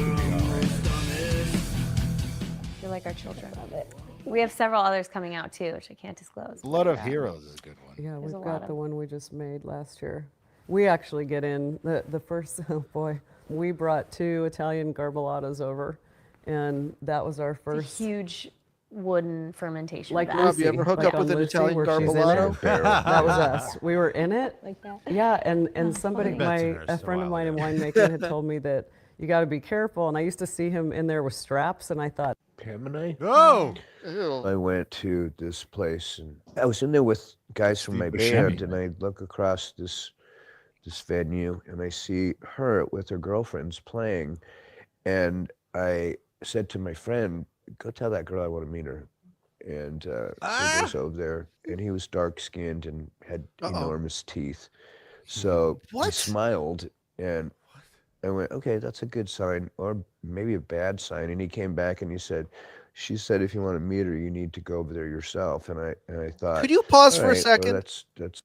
You're like our children. We have several others coming out too, which I can't disclose. Blood of Heroes is a good one. Yeah, There's we've a lot got of- the one we just made last year. We actually get in the first, oh boy, we brought 2 Italian Garbellatas over, and that was our It's a first. huge wooden fermentation Like vat. Rob, you ever Lucy, hook like up on with an Lucy, Italian where she's in Garbellato? it. That was us. We were in it. Like that. Yeah, and somebody, That's in a a friend of while mine in ago. winemaking had told me that you got to be careful, and I used to see him in there with straps, and I thought, Pam and I. Oh! Ew. I went to this place and I was in there with guys from Steve my Buscemi. band, and I look across this venue and I see her with her girlfriends playing, and I said to my friend, "Go tell that girl I want to meet her." And so he goes over there, and he was dark skinned and had enormous teeth. So he What? smiled, and I went, "Okay, that's a good sign, or maybe a bad sign." And he came back and he said, "She said if you want to meet her, you need to go over there yourself." And I thought, Could you pause "All for a right, well, second? that's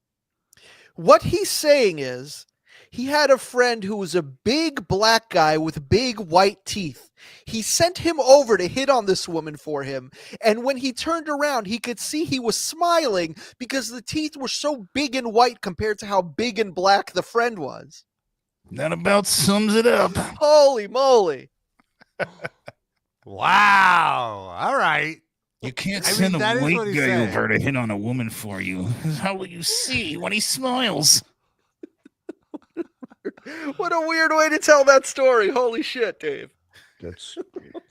What he's saying is he had a friend who was a big black guy with big white teeth. He sent him over to hit on this woman for him. And when he turned around, he could see he was smiling because the teeth were so big and white compared to how big and black the friend was. That about sums it up. Holy moly. Wow. All right. You can't I mean, send that a is what white he's guy saying. over to hit on a woman for you. How will you see when he smiles? What a weird way to tell that story. Holy shit, Dave. that's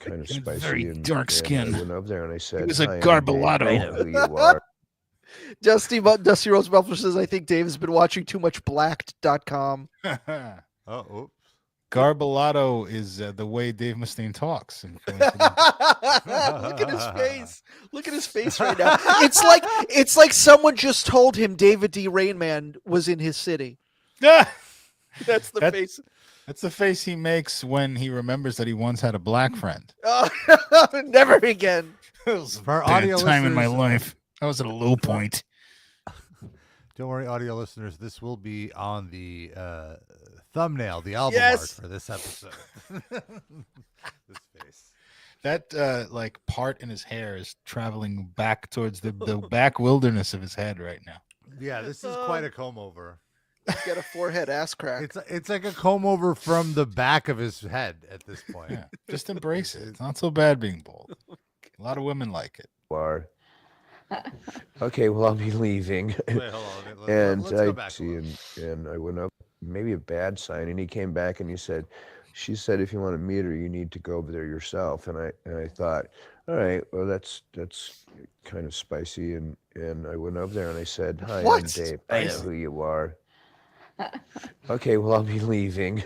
kind of He had spicy. very and dark I skin. went over there and I said, was a "Hi, I'm Dave. Garbellato." I know who you are." Dusty Rose Buffalo says, I think Dave has been watching too much blacked.com. Oh, oops. Garbolato is the way Dave Mustaine talks. Look at his face. Look at his face right now. It's like someone just told him David D. Rainman was in his city. That's the face. That's the face he makes when he remembers that he once had a black friend. Oh, never again. It was For a bad audio time in my listeners- life. I was at a low point. Don't worry, audio listeners. This will be on the thumbnail, the album Yes. art for this episode. This face. That like part in his hair is traveling back towards the back wilderness of his head right now. Yeah, this is quite a comb over. He's got a forehead ass crack. It's like a comb over from the back of his head at this point. Yeah, just embrace it. It's not so bad being bald. A lot of women like it. Are. Okay, well, I'll be leaving. Wait, hold on. And Let's go I back. see, and I went up, maybe a bad sign, and he came back and he said, she said, if you want to meet her, you need to go over there yourself. And I thought, all right, well, that's kind of spicy. And I went over there and I said, hi, I'm What? Dave. I know who you are. Okay, well, I'll be leaving.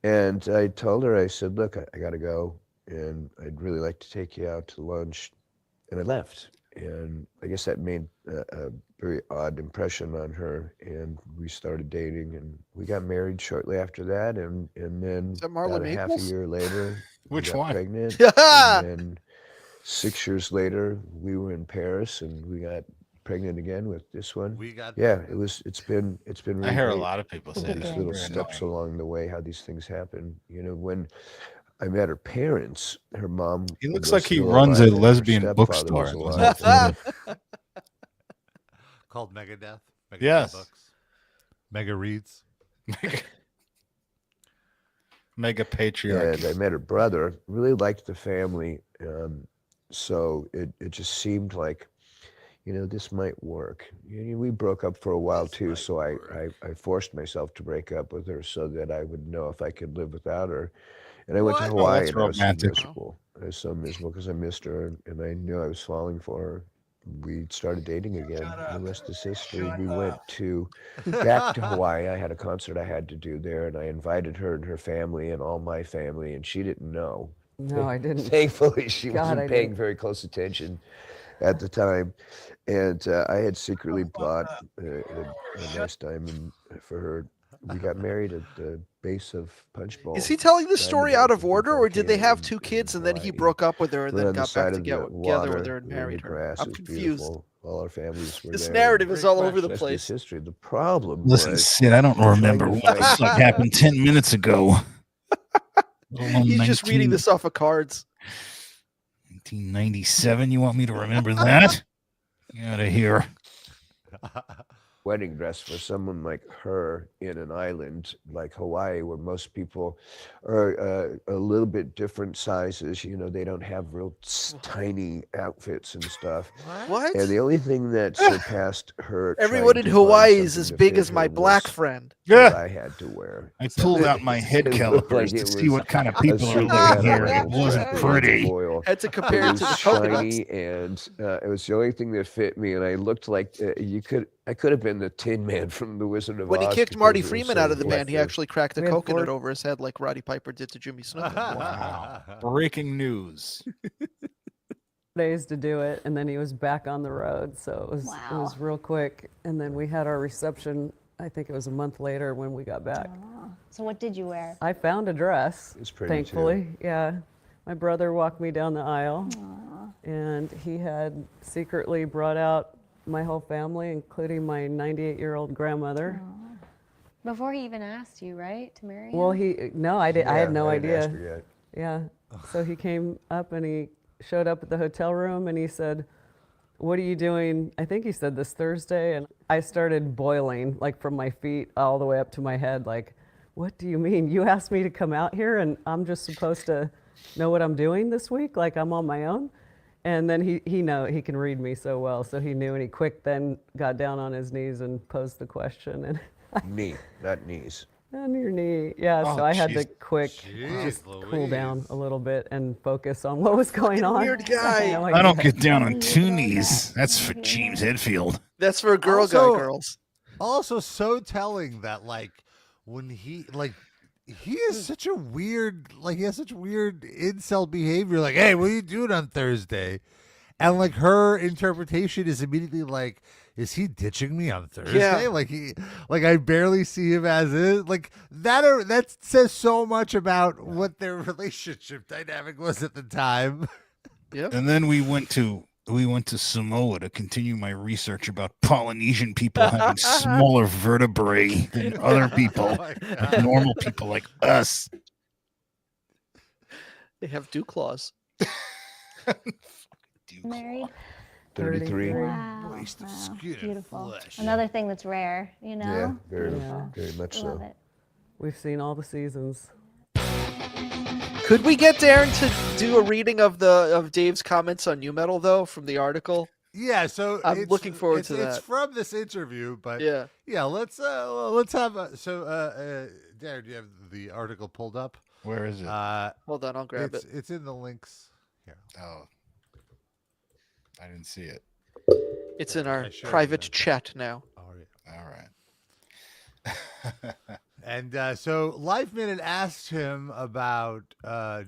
And I told her, I said, look, I got to go, and I'd really like to take you out to lunch. And I left. And I guess that made a very odd impression on her. And we started dating, and we got married shortly after that. And then Is that Marla about a half a Maples? year later, we Which got one? pregnant. And then 6 years later, we were in Paris, and we got pregnant again with this one. We got Yeah, it's been really I hear a great. lot of people say These that. little Very steps annoying. along the way, how these things happen. You know, when I met her parents, her mom. He looks was like he still runs a alive, and her lesbian stepfather bookstore. was It was alive. awful. called Megadeth. Megadeth Yes. Books. Mega Reads. Mega patriarch. And I met her brother, really liked the family. So it just seemed like, you know, this might work. We broke up for a while too, so I forced myself to break up with her so that I would know if I could live without her. And I went to What? Hawaii, that's and I was so romantic. miserable. I was so miserable because I missed her, and I knew I was falling for her. We started dating again. The rest is history. We went back to Hawaii. I had a concert I had to do there, and I invited her and her family and all my family, and she didn't know. No, I didn't. Thankfully, she God, wasn't I paying didn't. very close attention at the time. And I had secretly bought a nice diamond for her. We got married at the base of Punch Bowl. Is he telling the Diamond story out of Diamond order, or did they volcano have in- two in kids and then he Hawaii. broke up with her and We're then on the got side back of the together water, with her and the married her? grass I'm was confused. beautiful. All our families were This there. narrative is all over the That's place. just history. The problem Listen, was Sid, I don't trying remember to what the find- fuck happened 10 minutes ago. He's just reading this off of cards. 1997, you want me to remember that? Get out of here. wedding dress for someone like her in an island like Hawaii, where most people are a little bit different sizes. You know, they don't have real tiny outfits and stuff. What? And the only thing that surpassed her, Everyone trying in to find Hawaii is something as to big fit as my her black was friend. what I had to wear. I pulled out my head It looked calipers like to it see was what kind of a people are suit living that had here. a It little wasn't strap around pretty. foil. Had to compare It it was to the coconuts. shiny, and it was the only thing that fit me. And I looked like I could have been the Tin Man from The Wizard of Oz. When he kicked because Marty it was Freeman so out of the band, he aggressive. actually cracked a We had coconut four- over his head like Roddy Piper did to Jimmy Snuka. Wow. Breaking news. Days to do it, and then he was back on the road, so it was real quick. And then we had our reception. I think it was a month later when we got back. So what did you wear? I found a dress. It's pretty, too. thankfully, yeah. My brother walked me down the aisle, and he had secretly brought out my whole family, including my 98-year-old grandmother. Before he even asked you, right, to marry him? Well, I had no I didn't ask idea. her yet. Yeah. So he came up and he showed up at the hotel room and he said, "What are you doing?" I think he said this Thursday. And I started boiling, like from my feet all the way up to my head. Like, what do you mean? You asked me to come out here and I'm just supposed to know what I'm doing this week? Like I'm on my own? And then he can read me so well. So he knew, and he quick then got down on his knees and posed the question. And Knee, not knees. on your knee. Yeah, Oh, so I had to jeez. quick Jeez just cool down Louise. a little bit and focus on what was going on. weird guy. No I don't idea. get down on two knees. That's for James Hetfield. That's for girl Also- guy girls. Also, so telling that like when he like he is such a weird, he has such weird incel behavior. Like, hey, what are you doing on Thursday? And like her interpretation is immediately like, is he ditching me on Thursday? Yeah. Like I barely see him as is. Like that says so much about what their relationship dynamic was at the time. Yep. And then we went to Samoa to continue my research about Polynesian people having smaller vertebrae than other people, like normal people like us. They have dew claws. Married. 33. Wow. Waste of Wow. skin and Beautiful. flesh. Another thing that's rare, you know? Yeah, very, Yeah. very much Love so. it. We've seen all the seasons. Could we get Darren to do a reading of Dave's comments on new metal though from the article? Yeah, so I'm looking forward to It's that. from this interview, but Yeah. let's have Darren, do you have the article pulled up? Where is it? Hold on, I'll grab it. It's in the links here. Oh, I didn't see it. It's in our I shared it private in. chat now. All right. All right. And so Life Minute asked him about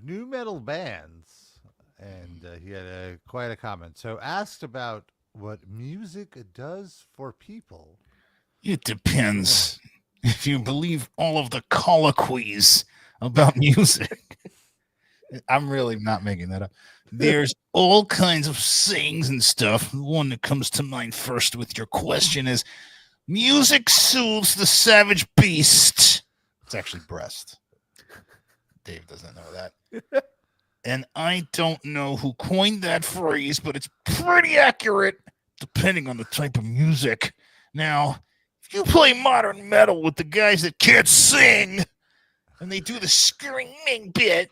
new metal bands, and he had quite a comment. So asked about what music does for people. It depends if you believe all of the colloquies about music. I'm really not making that up. There's all kinds of sayings and stuff. The one that comes to mind first with your question is, music soothes the savage beast. It's actually breast. Dave doesn't know that. And I don't know who coined that phrase, but it's pretty accurate depending on the type of music. Now, if you play modern metal with the guys that can't sing and they do the screaming bit,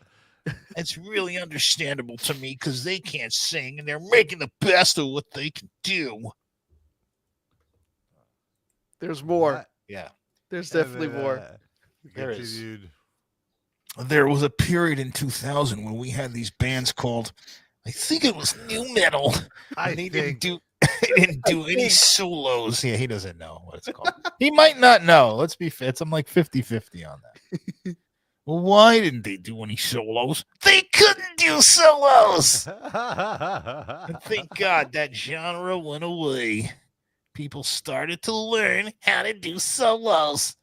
it's really understandable to me because they can't sing and they're making the best of what they can do. There's more. Yeah. There's definitely more. There is. Continued. There was a period in 2000 when we had these bands called, I think it was new metal. And they didn't do any solos. Yeah, he doesn't know what it's called. He might not know. Let's be fair. I'm like 50-50 on that. Well, why didn't they do any solos? They couldn't do solos. And thank God that genre went away. People started to learn how to do solos.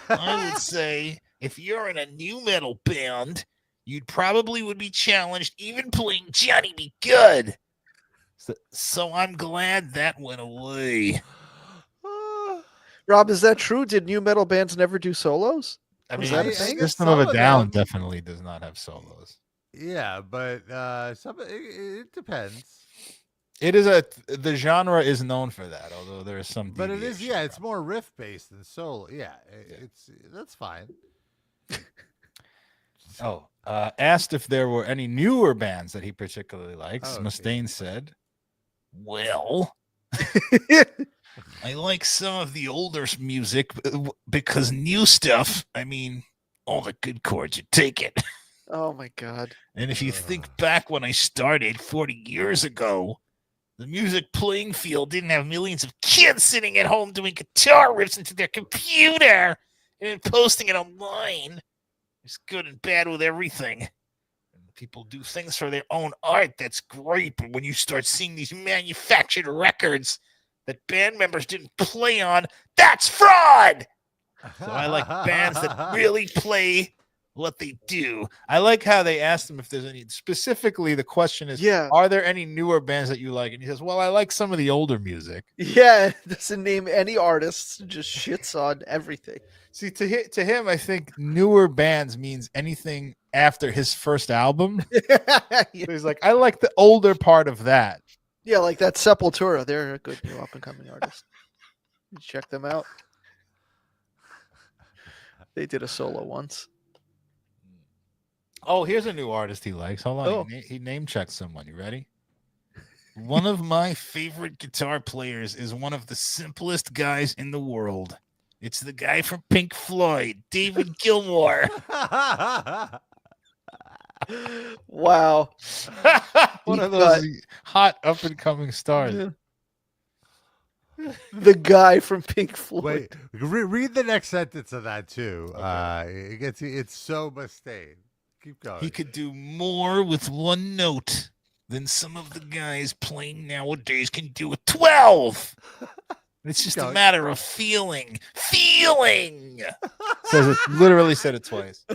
I would say if you're in a new metal band, you probably would be challenged even playing Johnny Be Good. So I'm glad that went away. Rob, is that true? Did new metal bands never do solos? I Was mean, that a thing? System of a Down definitely does not have solos. Yeah, but it depends. It is the genre is known for that, although there is some. But it is, deviation it's more riff based than solo. Yeah, that's fine. Oh, asked if there were any newer bands that he particularly likes. Oh, Mustaine said, "Well, I like some of the older music because new stuff. I mean, all the good chords, you take it." Oh my God! And if you think back when I started 40 years ago, the music playing field didn't have millions of kids sitting at home doing guitar riffs into their computer and then posting it online. There's good and bad with everything. And people do things for their own art. That's great. But when you start seeing these manufactured records that band members didn't play on, that's fraud. So I like bands that really play what they do. I like how they asked him if there's any, specifically the question is, are there any newer bands that you like? And he says, well, I like some of the older music. Yeah, doesn't name any artists, just shits on everything. See, to him, I think newer bands means anything after his first album. So he's like, I like the older part of that. Yeah, like that Sepultura. They're a good new up-and-coming artist. You check them out. They did a solo once. Oh, here's a new artist he likes. Hold on. Oh. He name-checked someone. You ready? One of my favorite guitar players is one of the simplest guys in the world. It's the guy from Pink Floyd, David Gilmour. Wow. One of those hot up-and-coming stars. The guy from Pink Floyd. Wait, read the next sentence of that too. Okay. It's so Mustaine. Keep going. He could do more with one note than some of the guys playing nowadays can do with 12. It's just a matter of feeling. Feeling. Says it literally said it twice.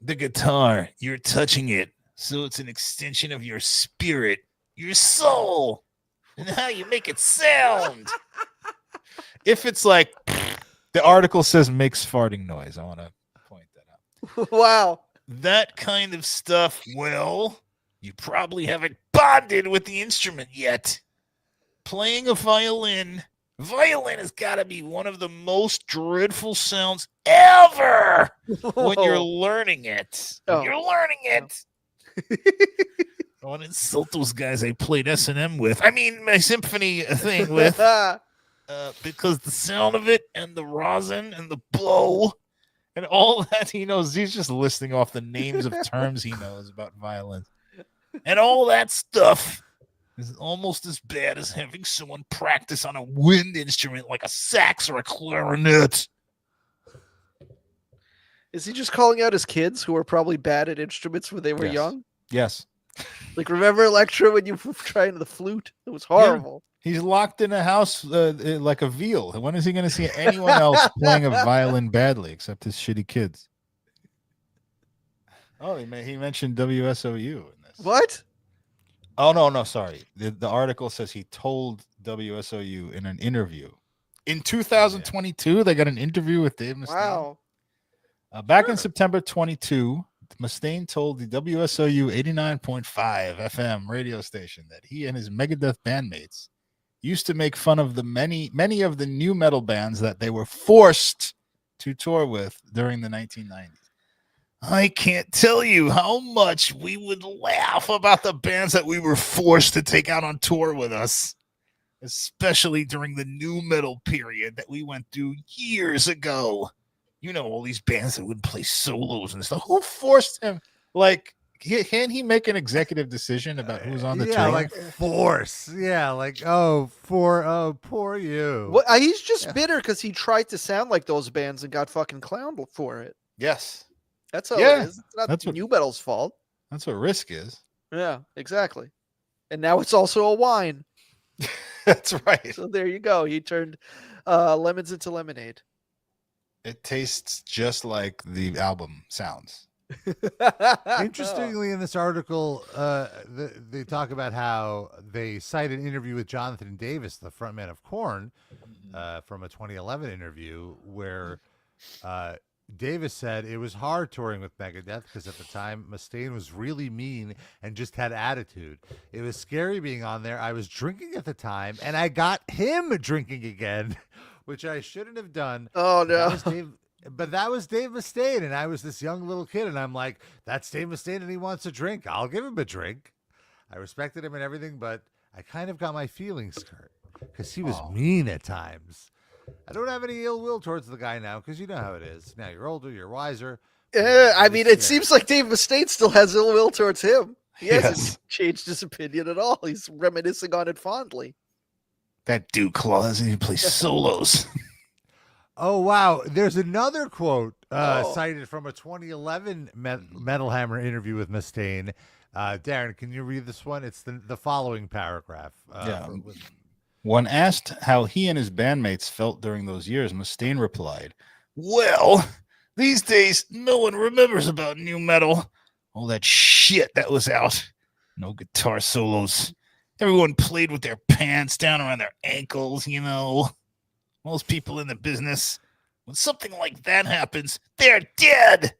The guitar, you're touching it, so it's an extension of your spirit, your soul, and how you make it sound. If it's like the article says makes farting noise, I want to point that out. Wow. That kind of stuff, well, you probably haven't bonded with the instrument yet. Playing a violin has got to be one of the most dreadful sounds ever when you're learning it. When you're learning it. I want to insult those guys I played S&M with. I mean, my symphony thing with. Because the sound of it and the rosin and the blow and all that he knows, he's just listing off the names of terms he knows about violins. And all that stuff is almost as bad as having someone practice on a wind instrument like a sax or a clarinet. Is he just calling out his kids who were probably bad at instruments when they were young? Yes. Like, remember, Electra, when you were trying the flute? It was horrible. Yeah. He's locked in a house like a veal. When is he going to see anyone else playing a violin badly except his shitty kids? Oh, he mentioned WSOU in this. What? Oh, no, sorry. The article says he told WSOU in an interview. In 2022, they got an interview with Dave Mustaine. Wow. Back in September 22, Mustaine told the WSOU 89.5 FM radio station that he and his Megadeth bandmates used to make fun of the many of the new metal bands that they were forced to tour with during the 1990s. I can't tell you how much we would laugh about the bands that we were forced to take out on tour with us, especially during the new metal period that we went through years ago. You know, all these bands that would play solos and stuff. Who forced him? Like, can he make an executive decision about who's on the tour? Yeah, like force. Yeah, like, poor you. Well, he's just bitter because he tried to sound like those bands and got fucking clowned for it. Yes. That's how it is. It's not new metal's fault. That's what Risk is. Yeah, exactly. And now it's also a wine. That's right. So there you go. He turned lemons into lemonade. It tastes just like the album sounds. Interestingly, in this article, they talk about how they cite an interview with Jonathan Davis, the frontman of Korn, from a 2011 interview where Davis said it was hard touring with Megadeth because at the time Mustaine was really mean and just had attitude. It was scary being on there. I was drinking at the time, and I got him drinking again, which I shouldn't have done. Oh, no. But that was Dave Mustaine, and I was this young little kid, and I'm like, that's Dave Mustaine, and he wants a drink. I'll give him a drink. I respected him and everything, but I kind of got my feelings hurt because he was mean at times. I don't have any ill will towards the guy now because you know how it is. Now you're older, you're wiser. I mean, it seems like Dave Mustaine still has ill will towards him. He hasn't changed his opinion at all. He's reminiscing on it fondly. That dude Claus, he plays solos. Oh, wow. There's another quote cited from a 2011 Metal Hammer interview with Mustaine. Darren, can you read this one? It's the following paragraph. When asked how he and his bandmates felt during those years, Mustaine replied, "Well, these days, no one remembers about new metal. All that shit that was out. No guitar solos. Everyone played with their pants down around their ankles, you know. Most people in the business, when something like that happens, they're dead.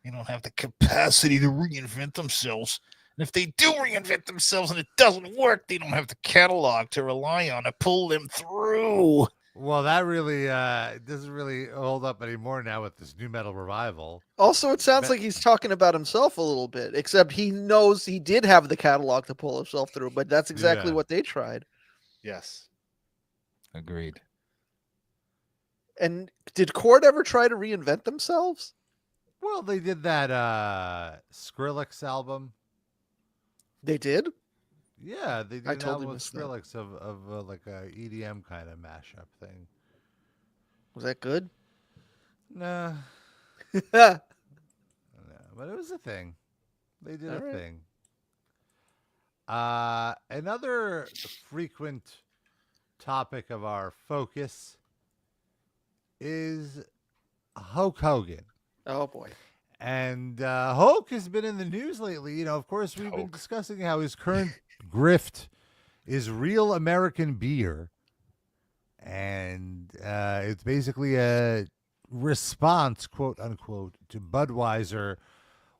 They don't have the capacity to reinvent themselves. And if they do reinvent themselves and it doesn't work, they don't have the catalog to rely on to pull them through." Well, that really doesn't really hold up anymore now with this new metal revival. Also, it sounds like he's talking about himself a little bit, except he knows he did have the catalog to pull himself through, but that's exactly what they tried. Yes. Agreed. And did Korn ever try to reinvent themselves? Well, they did that Skrillex album. They did? Yeah, they I did an totally album with missed that. Skrillex of like a EDM kind of mashup thing. Was that good? Nah, All no, but it was a thing. They did a right. thing. Another frequent topic of our focus is Hulk Hogan. Oh boy. And Hulk has been in the news lately. You know, of course, we've been discussing how his current grift is real American beer. And it's basically a response, quote unquote, to Budweiser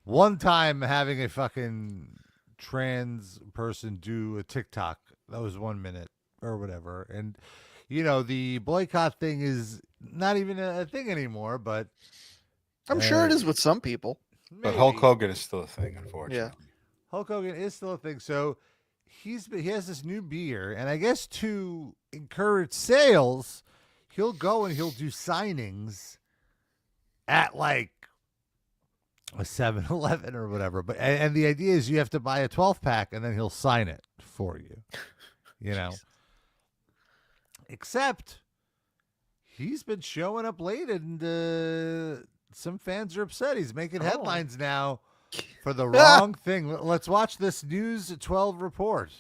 one time having a fucking trans person do a TikTok. That was 1 minute or whatever. And, you know, the boycott thing is not even a thing anymore, but I'm sure it is with some people. But Hulk Hogan is still a thing, unfortunately. Yeah. Hulk Hogan is still a thing. So he has this new beer, and I guess to encourage sales, he'll go and he'll do signings at like a 7-Eleven or whatever. But and the idea is you have to buy a 12-pack and then he'll sign it for you. You know. Except he's been showing up late, and some fans are upset. He's making headlines now for the wrong thing. Let's watch this News 12 report.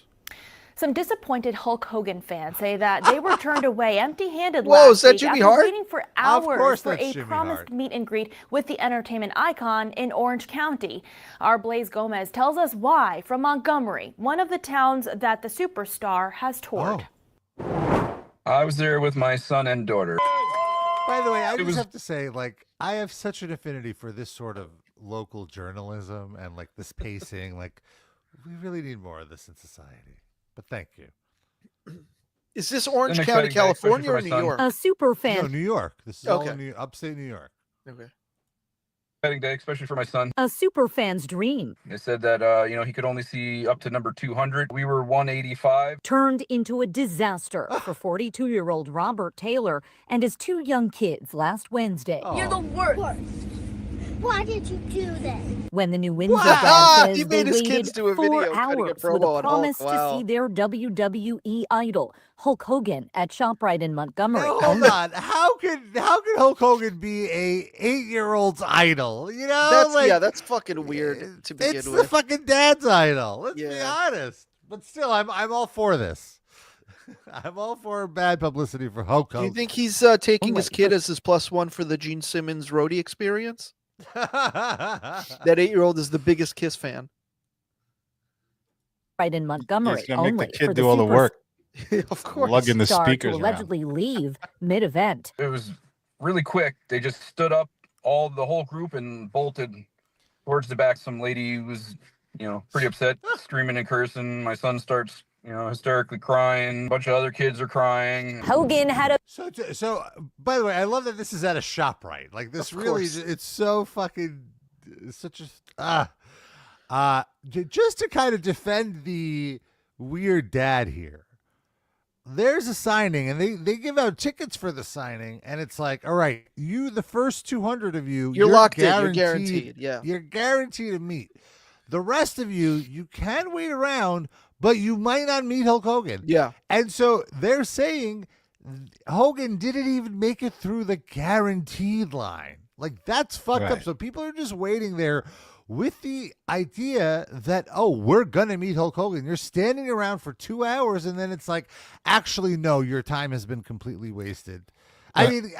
Some disappointed Hulk Hogan fans say that they were turned away empty-handed Whoa, last is that week Jimmy after Hart? waiting for Of course hours for that's a Jimmy promised Hart. meet and greet with the entertainment icon in Orange County. Our Blaze Gomez tells us why from Montgomery, one of the towns that the superstar has toured. I was there with my son and daughter. By the way, I just have to say, like, I have such an affinity for this sort of local journalism and like this pacing. Like, we really need more of this in society. But thank you. Is this Orange County, California, or New York? A super fan. No, New York. This is all in upstate New York. Okay. Exciting day, especially for my son. A super fan's dream. They said that he could only see up to number 200. We were 185. Turned into a disaster for 42-year-old Robert Taylor and his 2 young kids last Wednesday. You're the worst. Why did you do that? When the New Windsor Wow, dad he says made they his waited kids do a 4 video cutting a hours promo with a on Hulk. promise to Wow. see their WWE idol, Hulk Hogan, at ShopRite in Montgomery. Now, hold on. How could Hulk Hogan be a 8-year-old's idol? You know, that's fucking weird to begin it's with. the fucking dad's idol. Let's be Yeah. honest. But still, I'm all for this. I'm all for bad publicity for Hulk Do Hogan. you think he's taking his kid as his +1 for the Gene Simmons roadie experience? That 8-year-old is the biggest Kiss fan. Right in Montgomery, He's gonna make only the kid for do all the work. Of course. Lugging the superstar speakers to around. allegedly leave mid-event. It was really quick. They just stood up, the whole group, and bolted towards the back. Some lady was, pretty upset, screaming and cursing. My son starts, hysterically crying. A bunch of other kids are crying. Hogan had a So, by the way, I love that this is at a ShopRite. Like, this Of really, course. it's so fucking, such a, just to kind of defend the weird dad here. There's a signing, and they give out tickets for the signing, and it's like, all right, the first 200 of you, You're locked in. You're guaranteed. Yeah. You're guaranteed to meet. The rest of you can wait around, but you might not meet Hulk Hogan. Yeah. And so they're saying Hogan didn't even make it through the guaranteed line. Like, that's fucked up. Right. So people are just waiting there with the idea that, we're going to meet Hulk Hogan. You're standing around for 2 hours, and then it's like, actually, no, your time has been completely wasted. I mean,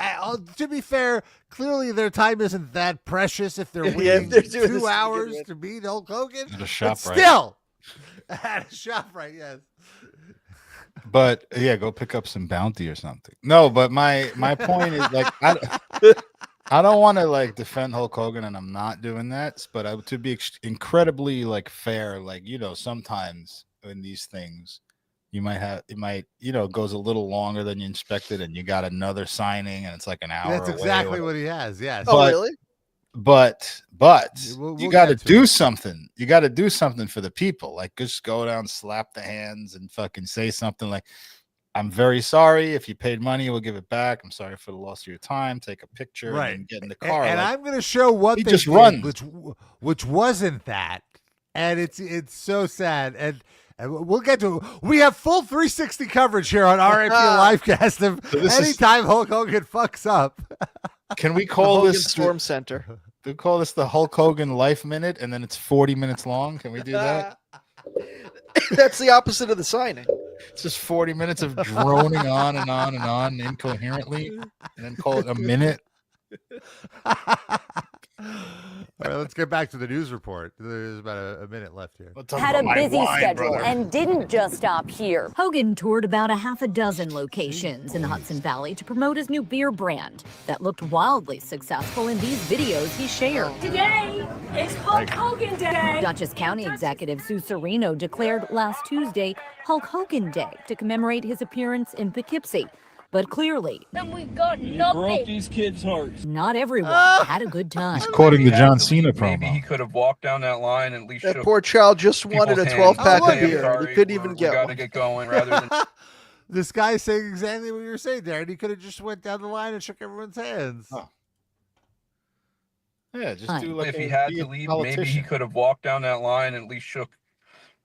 to be fair, clearly their time isn't that precious if they're waiting they're doing this 2 to hours begin with. to meet Hulk Hogan. At a But ShopRite. still, at a ShopRite, yes. But yeah, go pick up some bounty or something. No, but my point is, like, I don't want to like defend Hulk Hogan, and I'm not doing that. But to be incredibly like fair, like, sometimes in these things, it might goes a little longer than you expected, and you got another signing, and it's like an hour. That's away, exactly or- what he has. Yes. Oh, really? But We'll you got to get to do it. something. You got to do something for the people. Like, just go down, slap the hands, and fucking say something like, "I'm very sorry. If you paid money, we'll give it back. I'm sorry for the loss of your time. Take a picture, Right. and then get in the car." And Like, I'm going to show what he they just did, runs. which wasn't that, and it's so sad. And And we'll get to it. We have full 360 coverage here on RAP Livecast. If anytime Hulk Hogan fucks up. Can we call this Storm Center? We call this the Hulk Hogan Life Minute, and then it's 40 minutes long. Can we do that? That's the opposite of the signing. It's just 40 minutes of droning on and on and on incoherently, and then call it a minute. All right, let's get back to the news report. There's about a minute left here. Had a busy schedule and didn't just stop here. Hogan toured about a half a dozen locations in the Hudson Valley to promote his new beer brand that looked wildly successful in these videos he shared. Today is Hulk Hogan Day. Dutchess County Executive Sue Serino declared last Tuesday Hulk Hogan Day to commemorate his appearance in Poughkeepsie. But clearly, And we've got nothing. Broke these kids' hearts. not everyone had a good time. He's quoting the John Cena Maybe he promo. could have walked down that line and at least That shook poor child just wanted a people's 12-pack hands of and say, beer. "I'm sorry, He couldn't even we get got to one. get going," rather than This guy's saying exactly what you're saying there, and he could have just went down the line and shook everyone's hands. Oh. Yeah, just do like if he a- had be to a leave, maybe he politician. could have walked down that line and at least shook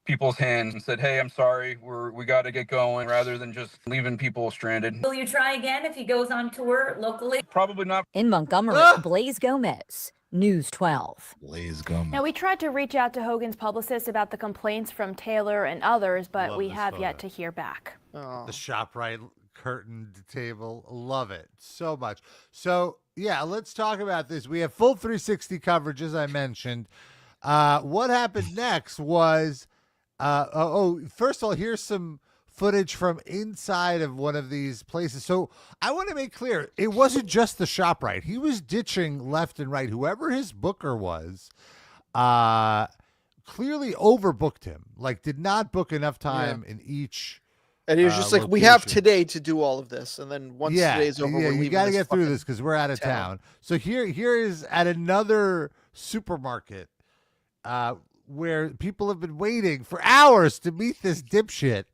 people's hands and said, "Hey, I'm sorry, we got to get going," rather than just leaving people stranded. Will you try again if he goes on tour locally? Probably not. In Montgomery, Blaze Gomez, News 12. Blaze Gomez. Now, we tried to reach out to Hogan's publicist about the complaints from Taylor and others, but Love we this have photo. yet to hear back. The ShopRite curtain table. Love it so much. So, yeah, let's talk about this. We have full 360 coverage, as I mentioned. What happened next was, first of all, here's some footage from inside of one of these places. So I want to make clear, it wasn't just the ShopRite. He was ditching left and right. Whoever his booker was, clearly overbooked him. Like, did not book enough time in each. And he was just like, we have location. today to do all of this. And then once today's over, we're you leaving got to this get through fucking this because we're out of town. So here is at another supermarket where people have been waiting for hours to meet this dipshit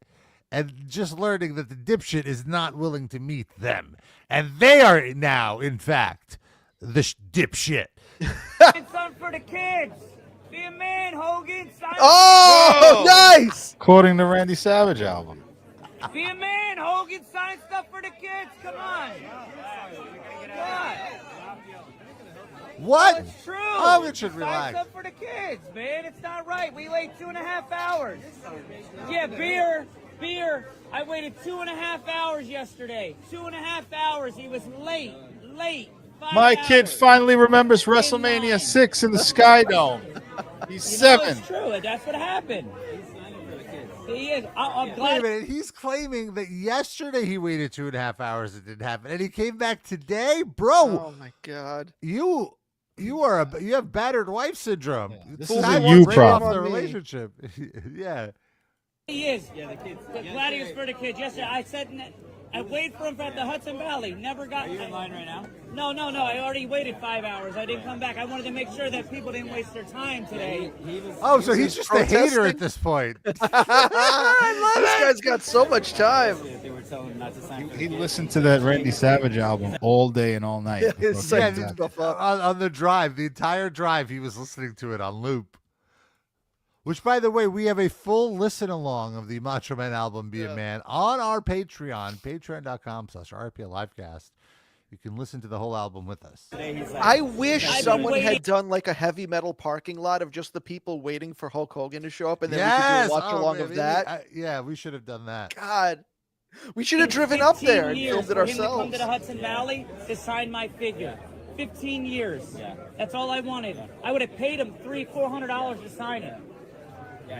and just learning that the dipshit is not willing to meet them. And they are now, in fact, the dipshit. It's something for the kids. Be a man, Hogan. Sign Oh, nice! Quoting the Randy Savage album. Be a man, Hogan. Sign stuff for the kids. Come on. What? What? Well, it's true. Hogan should Sign relax. stuff for the kids, man. It's not right. We wait 2.5 hours. Yeah, beer. I waited 2.5 hours yesterday. 2.5 hours. He was late. 5 My hours. kid finally remembers WrestleMania 6 in the Sky Dome. He's 7. It's true. That's what happened. He is. I'm Wait glad. a minute. He's claiming that yesterday he waited 2.5 hours. It didn't happen. And he came back today? Bro. Oh, my God. You have battered wife syndrome. This It's is time a to you break off problem. the relationship. Yeah. He is. Yeah, the kids. Glad he was for the kids. Yesterday, I waited for him at the Hudson Valley. Never got. Are you in line right now? No. I already waited 5 hours. I didn't come back. I wanted to make sure that people didn't waste their time today. So he's just a hater at this point. I love this guy's got so much time. They were telling him not to sign. He listened to that Randy Savage album all day and all night. It's before like- he died. on the drive, the entire drive, he was listening to it on loop. Which, by the way, we have a full listen along of the Macho Man album, Be a Man, on our Patreon, patreon.com/RPLivecast. You can listen to the whole album with us. I wish I've been someone waiting. had done like a heavy metal parking lot of just the people waiting for Hulk Hogan to show up, and then we Yes! could do a watch along man, of that. yeah, we should have done that. God, we should have driven up 15 there and years filmed it for him to come ourselves. to the Hudson Valley to sign my figure. 15 years. That's all I wanted. I would have paid him $300-400 to sign it.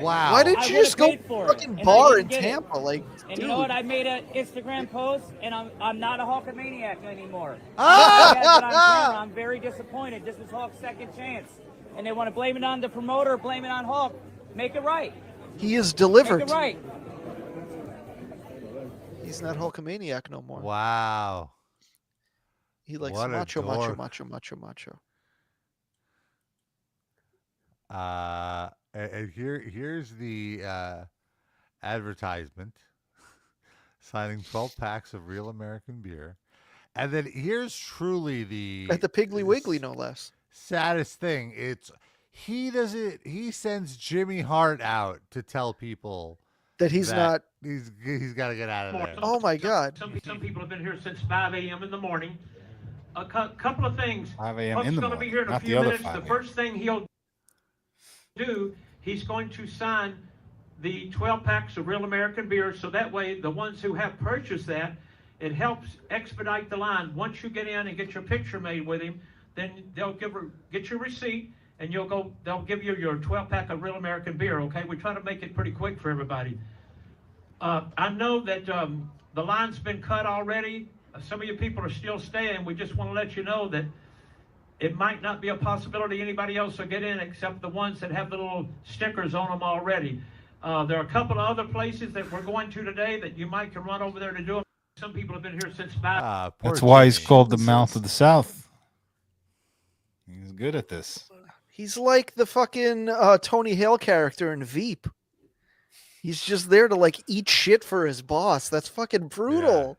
Wow. Why didn't I you just go would've paid for it, fucking and I bar didn't in get it. Tampa? Like, And dude. you know what? I made an Instagram post, and I'm not a Hulkamaniac anymore. Ah! Yeah, but on camera, I'm very disappointed. This was Hulk's second chance, and they want to blame it on the promoter, blame it on Hulk. Make it right. He is Make delivered. it right. He's not Hulkamaniac no more. Wow. He likes What a macho. dork. And here's the advertisement signing 12 packs of real American beer. And then here's truly the At the Piggly Wiggly, no less. saddest thing. He sends Jimmy Hart out to tell people That he's not. He's got to get out of there. Oh my God. Some people have been here since 5 a.m. in the morning. A couple of things. 5 a.m. Hulk's in the going to morning, be here in a not the few other minutes. 5 The a.m. first thing he'll do, he's going to sign the 12 packs of Real American beer, so that way the ones who have purchased that, it helps expedite the line. Once you get in and get your picture made with him, then they'll get your receipt, and they'll give you your 12 pack of Real American beer. Okay, we try to make it pretty quick for everybody. I know that the line's been cut already. Some of you people are still staying. We just want to let you know that it might not be a possibility anybody else will get in except the ones that have the little stickers on them already. There are a couple of other places that we're going to today that you might can run over there to do them. Some people have been here since 5. That's why he's called the mouth of the South. He's good at this. He's like the fucking Tony Hale character in Veep. He's just there to like eat shit for his boss. That's fucking brutal.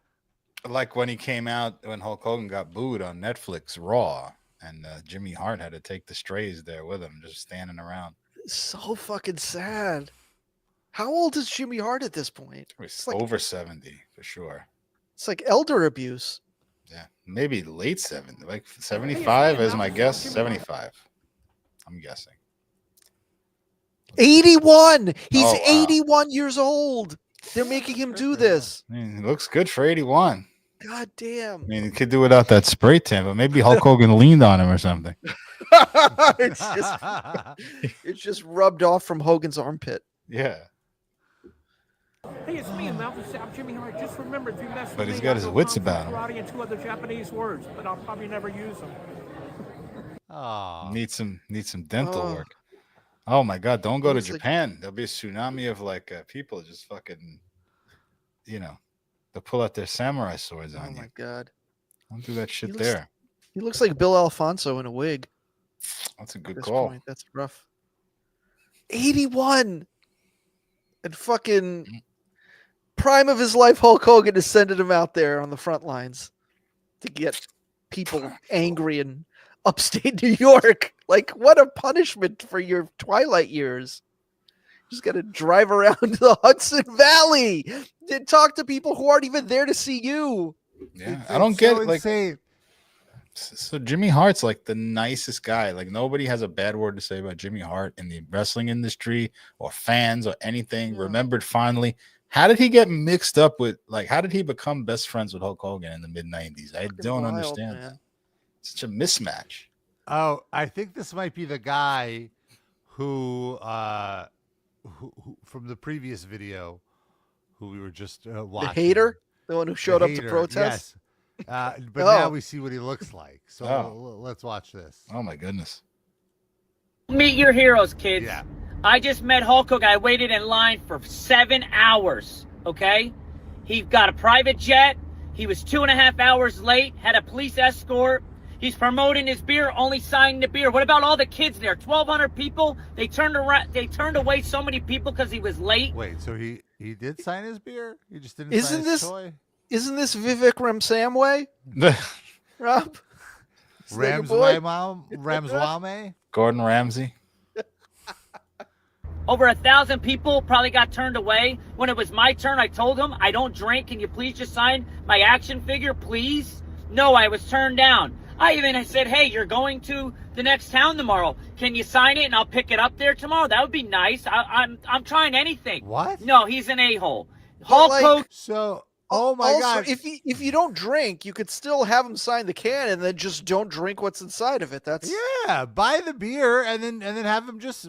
Yeah. Like when he came out, when Hulk Hogan got booed on Netflix Raw, and Jimmy Hart had to take the strays there with him, just standing around. So fucking sad. How old is Jimmy Hart at this point? It's like over 70 for sure. It's like elder abuse. Yeah, maybe late 70, like 75 is my guess. 75, I'm guessing. 81. He's Oh, wow. 81 years old. They're making him do this. I mean, it looks good for 81. God damn. I mean, he could do without that spray tan, but maybe Hulk Hogan leaned on him or something. It's just rubbed off from Hogan's armpit. Yeah. Hey, it's me, Mouth of South, Jimmy Hart. Just remember, if you mess with But he's me, got I'll his go wits kung fu, about him. karate, and 2 other Japanese words, but I'll probably never use them. Need some dental work. Oh my God! Don't go to Looks like- Japan. There'll be a tsunami of people just fucking, they'll pull out their samurai swords on Oh you. my God. Don't do that shit He looks- there. He looks like Bill Alfonso in a wig. That's a good At this call. point, that's rough. 81. And fucking prime of his life, Hulk Hogan is sending him out there on the front lines to get people angry in upstate New York. Like, what a punishment for your twilight years. Just got to drive around the Hudson Valley and talk to people who aren't even there to see you. Yeah, I don't get it. Like, so Jimmy Hart's like the nicest guy. Like nobody has a bad word to say about Jimmy Hart in the wrestling industry or fans or anything. Remembered fondly. How did he get mixed up with? Like, how did he become best friends with Hulk Hogan in the mid '90s? I don't wild, understand man. that. Such a mismatch. Oh, I think this might be the guy who from the previous video, who we were just watching. The hater? The one who showed up to protest? Yes. But Oh. now we see what he looks like. So let's watch this. Oh my goodness. Meet your heroes, kids. Yeah. I just met Hulk Hogan. I waited in line for 7 hours, okay? He got a private jet. He was 2.5 hours late, had a police escort. He's promoting his beer, only signing the beer. What about all the kids there? 1,200 people. They turned away so many people because he was late. Wait, so he did sign his beer? He just didn't Isn't sign his this toy? Isn't this Vivek Ramsamway? Rob? Is that your boy? Ramswame? Gordon Ramsay. Over 1,000 people probably got turned away. When it was my turn, I told him, I don't drink. Can you please just sign my action figure, please? No, I was turned down. I even said, hey, you're going to the next town tomorrow. Can you sign it and I'll pick it up there tomorrow? That would be nice. I'm trying anything. What? No, he's an a-hole. Hulk Hogan. So, oh my also, God. if you don't drink, you could still have him sign the can and then just don't drink what's inside of it. That's Yeah, buy the beer and then have him just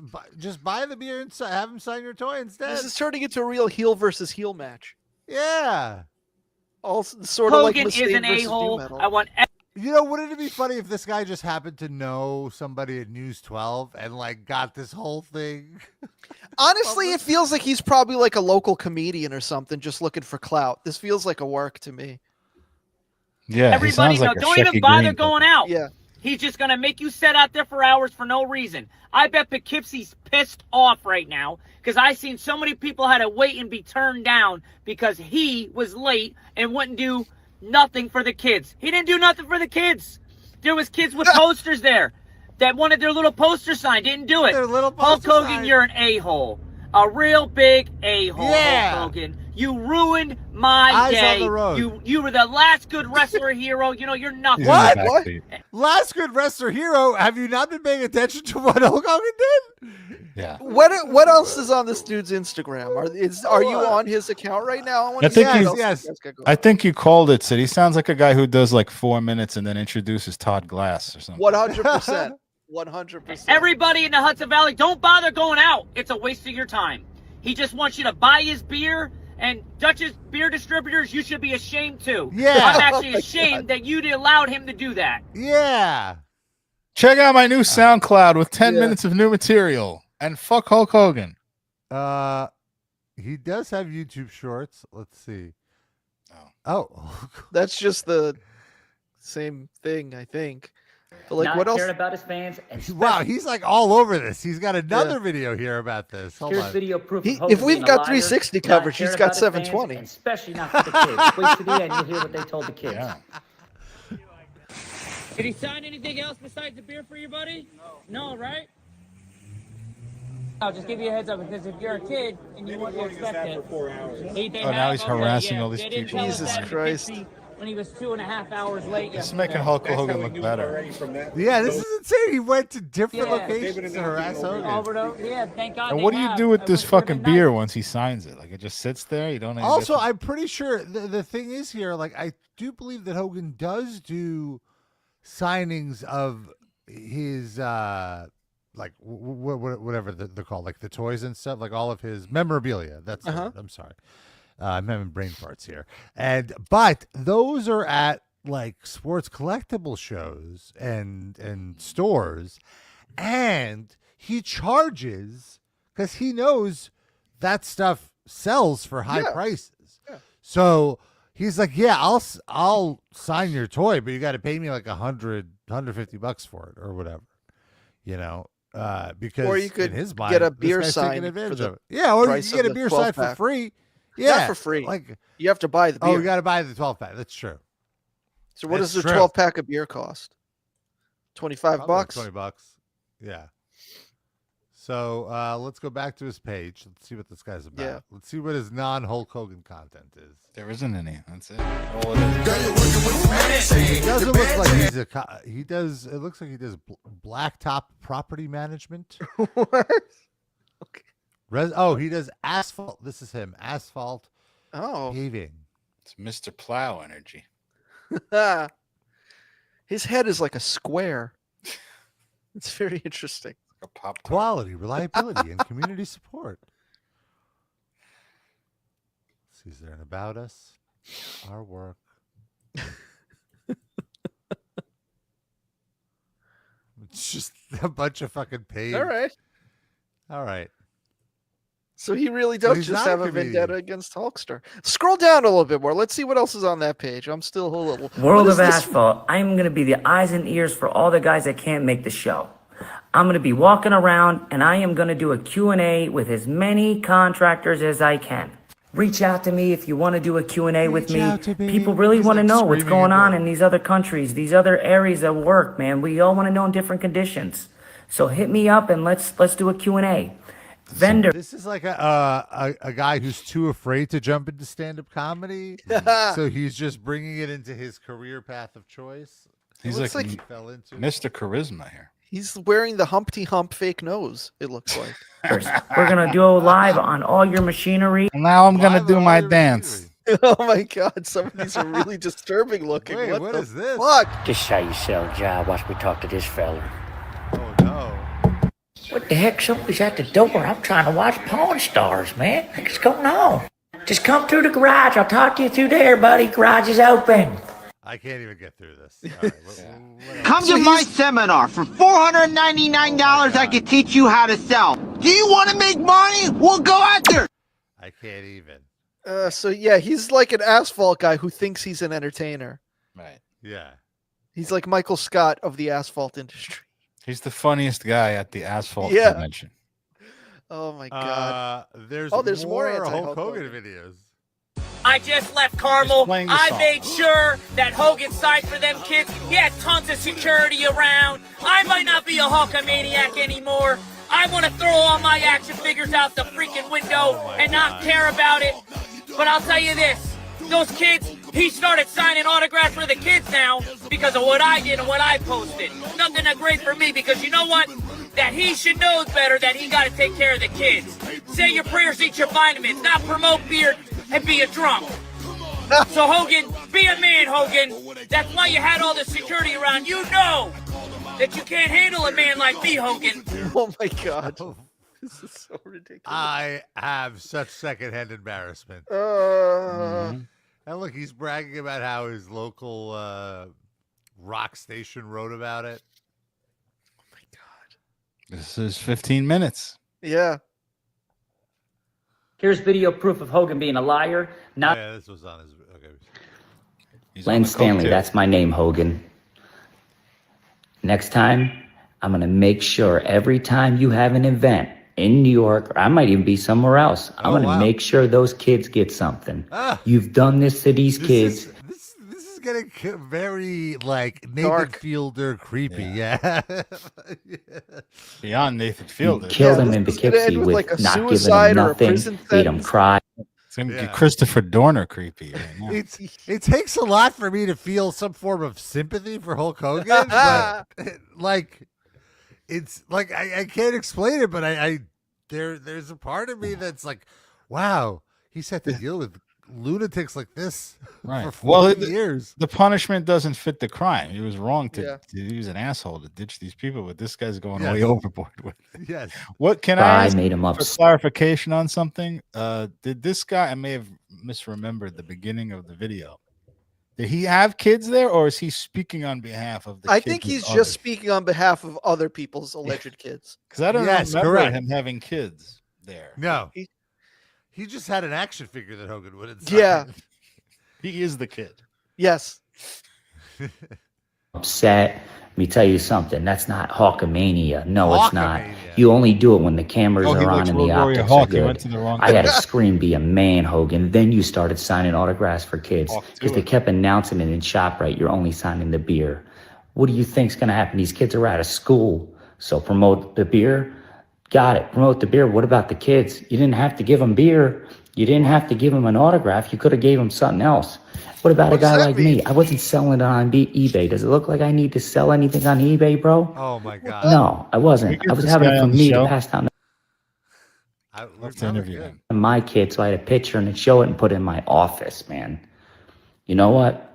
buy the beer and have him sign your toy instead. This is turning into a real heel versus heel match. Yeah. Also, sort of like Hogan is Mustaine an versus a-hole. Doom Metal. I want You know, wouldn't it be funny if this guy just happened to know somebody at News 12 and like got this whole thing? Honestly, it feels like he's probably like a local comedian or something, just looking for clout. This feels like a work to me. Yeah, he everybody sounds know. like a Don't even Shecky bother Green. going out. Yeah. He's just going to make you sit out there for hours for no reason. I bet Poughkeepsie's pissed off right now because I seen so many people had to wait and be turned down because he was late and wouldn't do nothing for the kids. He didn't do nothing for the kids. There was kids with posters there that wanted their little poster sign. Didn't do it. Their little Hulk poster Hogan, sign. you're an a-hole. a real big a-hole, Yeah. Hulk Hogan. You ruined my Eyes day. on the road. You were the last good wrestler hero. You know, you're nothing. What? Last good wrestler hero? Have you not been paying attention to what Hulk Hogan did? Yeah. What else is on this dude's Instagram? Are you on his account right now? I think yes. I think you called it, Sid. He sounds like a guy who does like 4 minutes and then introduces Todd Glass or something. 100%. 100%. Everybody in the Hudson Valley, don't bother going out. It's a waste of your time. He just wants you to buy his beer, and Dutch's beer distributors, you should be ashamed too. Yeah. I'm actually Oh my ashamed that you allowed him to do that. Yeah. Check out my new SoundCloud with 10 minutes of new material. And fuck Hulk Hogan. He does have YouTube Shorts. Let's see. Oh. That's just the same thing, I think. But like, Not what else? cared about his fans. And Wow, he's like all over this. He's got another video here about this. Hold Here's on. video proof. He- of Hogan if we've being a got liar, 360 not coverage, cared he's got about his fans, 720. and especially not for the kids. Wait to the end, you'll hear what they told the kids. Did he sign anything else besides the beer for you, buddy? No, right? I'll just give you a heads up because if you're a kid and you want to expect it. Oh, now he's harassing all these people. Jesus Christ. When he was 2.5 hours late. It's making Hulk Hogan look better. Yeah, this is insane. He went to different Yeah. locations to harass Hogan. Yeah, thank God. And they what do you have. do with It this would have fucking been beer nice. once he signs it? Like it just sits there. You don't even Also, get to- I'm pretty sure the thing is here, like, I do believe that Hogan does do signings of his, like, whatever they're called, like the toys and stuff, like all of his memorabilia. That's the word. I'm sorry. I'm having brain farts here. But those are at like sports collectible shows and stores, and he charges because he knows that stuff sells for high prices. So he's like, yeah, I'll sign your toy, but you got to pay me like $150 for it or whatever, you know, because Or you could in his get mind, a this beer guy's sign taking for advantage the of it. Yeah, or you price can get of a the beer sign for 12-pack. free. Yeah, Not for free. Like, you have to buy the beer. oh, you got to buy the 12-pack. That's true. So what does That's the true. 12-pack of beer cost? $25 Probably like bucks. $20. Yeah. So let's go back to his page. Let's see what this guy's about. Yeah. Let's see what his non-Hulk Hogan content is. There isn't any. That's it. All it is. He doesn't look like he's a. He does. It looks like he does blacktop property management. What? Oh, he does asphalt. This is him. Asphalt. Oh. Paving. It's Mr. Plow energy. His head is like a square. It's very interesting. A pop Quality, reliability, and community support. Let's see, is there an about us? Our work. It's just a bunch of fucking paved. All right. All right. So he really So does he's just not a have a comedian. vendetta against Hulkster. Scroll down a little bit more. Let's see what else is on that page. I'm still a little. World what of is this? Asphalt. I'm going to be the eyes and ears for all the guys that can't make the show. I'm going to be walking around and I am going to do a Q&A with as many contractors as I can. Reach out to me if you want to do a Q&A with me. out to me. People really He's want to like know what's screaming going at on them. in these other countries, these other areas of work, man. We all want to know in different conditions. So hit me up and let's do a Q&A. Vendor. This is like a guy who's too afraid to jump into stand-up comedy, so he's just bringing it into his career path of choice. He's looks like, like- fell into. Mr. Charisma here. He's wearing the Humpty Hump fake nose, it looks like. We're going to do live on all your machinery. Now I'm gonna do my dance. Oh my God, some of these are really disturbing looking. Wait, what what the is this? fuck? This is how you sell a job. Watch me talk to this fella. Oh no! What the heck? Somebody's at the door. I'm trying to watch Pawn Stars, man. What's going on? Just come through the garage. I'll talk to you through there, buddy. Garage is open. I can't even get through this. All right, what Come to my seminar. For $499, I can teach you how to sell. Do you want to make money? We'll go out there. I can't even. So yeah, he's like an asphalt guy who thinks he's an entertainer. Right. Yeah. He's like Michael Scott of the asphalt industry. He's the funniest guy at the asphalt Yeah. convention. Oh my God. There's there's more Hulk anti-Hulk Hogan videos. I just left Carmel. playing the I song. made sure that Hogan signed for them kids. He had tons of security around. I might not be a Hulkamaniac anymore. I want to throw all my action figures out the freaking window and not care about it. But I'll tell you this, those kids, he started signing autographs for the kids now because of what I did and what I posted. Nothing that great for me because you know what? That he should know better that he got to take care of the kids. Say your prayers, eat your vitamins, not promote beer and be a drunk. So Hogan, be a man, Hogan. That's why you had all the security around. You know that you can't handle a man like me, Hogan. Oh my God. This is so ridiculous. I have such secondhand embarrassment. Mm-hmm. And look, he's bragging about how his local rock station wrote about it. This is 15 minutes. Yeah. Here's video proof of Hogan being a liar. Not Yeah, this was on his. Okay. Len Stanley, that's my name, Hogan. Next time, I'm going to make sure every time you have an event in New York, or I might even be somewhere else, I'm going to make sure those kids get something. You've done this to these kids. This is getting very like Nathan Fielder creepy. Yeah. Beyond Nathan Fielder. Killed him in Poughkeepsie with like a not giving suicide him or a nothing, prison made him cry. It's going to get Christopher Dorner creepy right now. It takes a lot for me to feel some form of sympathy for Hulk Hogan, but like it's like I can't explain it, but there's a part of me that's like, wow, he's had to deal with lunatics like this for 40 years. The punishment doesn't fit the crime. He was wrong to use an asshole to ditch these people, but this guy's going way overboard with it. Yes. What can I ask made him for upset. clarification on something? Did this guy, I may have misremembered the beginning of the video. Did he have kids there, or is he speaking on behalf of the I kids think with he's others? just speaking on behalf of other people's alleged kids. Because I don't remember him having kids there. No. He just had an action figure that Hogan would inside. Yeah. He is the kid. Yes. Upset. Let me tell you something. That's not Hulkamania. No, it's not. You only do it when the cameras Oh, he are on likes and the World Warrior optics Hulk. are He good. went to the wrong I had to place. scream, be a man, Hogan. Then you started signing autographs for kids because they kept announcing it in ShopRite. You're only signing the beer. What do you think's going to happen? These kids are out of school. So promote the beer. Got it. Promote the beer. What about the kids? You didn't have to give them beer. You didn't have to give them an autograph. You could have gave them something else. What about a guy like me? I wasn't selling it on eBay. Does it look like I need to sell anything on eBay, bro? Oh my God. No, I wasn't. I was having it for me to pass down Let's interview him. to my kids. So I had a picture and show it and put it in my office, man. You know what?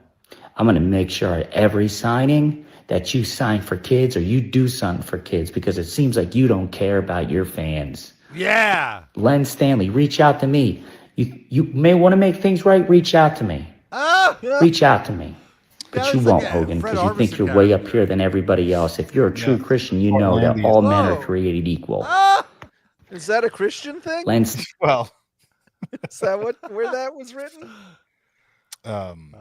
I'm going to make sure at every signing that you sign for kids or you do something for kids because it seems like you don't care about your fans. Yeah. Len Stanley, reach out to me. You may want to make things right. Reach out to me. Reach out to me. But you won't, Hogan, because you think you're way up here than everybody else. If you're a true Christian, you know that all men are created equal. Is that a Christian thing? Well, is that where that was written? I'm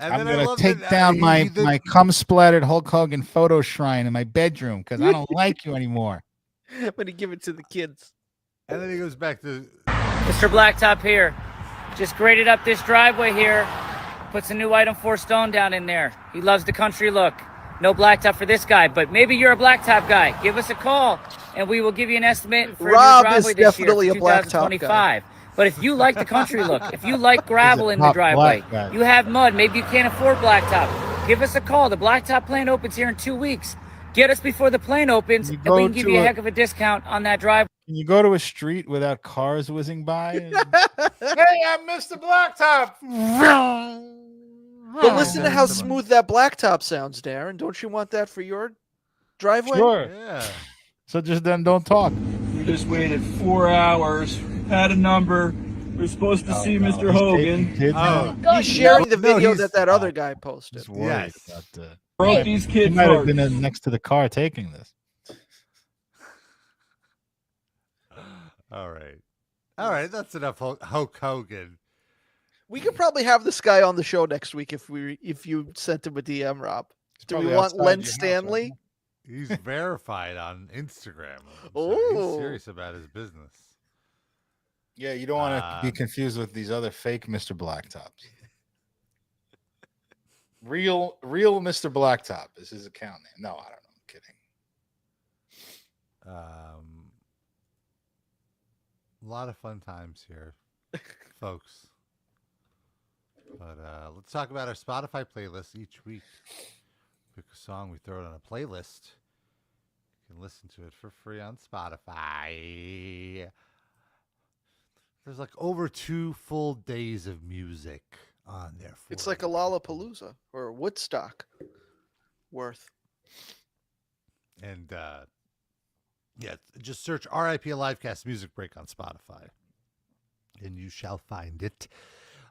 then I gonna love take that, down my he- cum splattered Hulk Hogan photo shrine in my bedroom because I don't like you anymore. I'm gonna give it to the kids. And then he goes back to Mr. Blacktop here. Just graded up this driveway here. Put some new item 4 stone down in there. He loves the country look. No blacktop for this guy, but maybe you're a blacktop guy. Give us a call, and we will give you an estimate for Rob your is driveway this year definitely for a blacktop guy. 2025. But if you like the country look, if you like gravel in the top driveway, black guy. you have mud, maybe you can't afford blacktop, give us a call. The blacktop plant opens here in 2 weeks. Get us before the plane opens, and we can give you a heck of a discount on that driveway. Can you go to a street without cars whizzing by? Hey, I'm Mr. Blacktop. But listen to how smooth that blacktop sounds, Darren. Don't you want that for your driveway? Sure. Yeah. So just then don't talk. We just waited 4 hours, had a number. We're supposed to see Mr. Hogan. He's sharing the video that other guy posted. Yes. Broke these He kids' might have hearts. been next to the car taking this. All right, that's enough Hulk Hogan. We could probably have this guy on the show next week if you sent him a DM, Rob. Do we probably want outside Len your house, Stanley? He's verified on Instagram. So Oh. he's serious about his business. Yeah, you don't want to be confused with these other fake Mr. Blacktops. Real Mr. Blacktop is his account name. No, I don't know. I'm kidding. A lot of fun times here, folks. But let's talk about our Spotify playlist each week. Pick a song, we throw it on a playlist. You can listen to it for free on Spotify. There's like over 2 full days of music on there. It's like a Lollapalooza or a Woodstock worth. And yeah, just search RIP Livecast Music Break on Spotify, and you shall find it.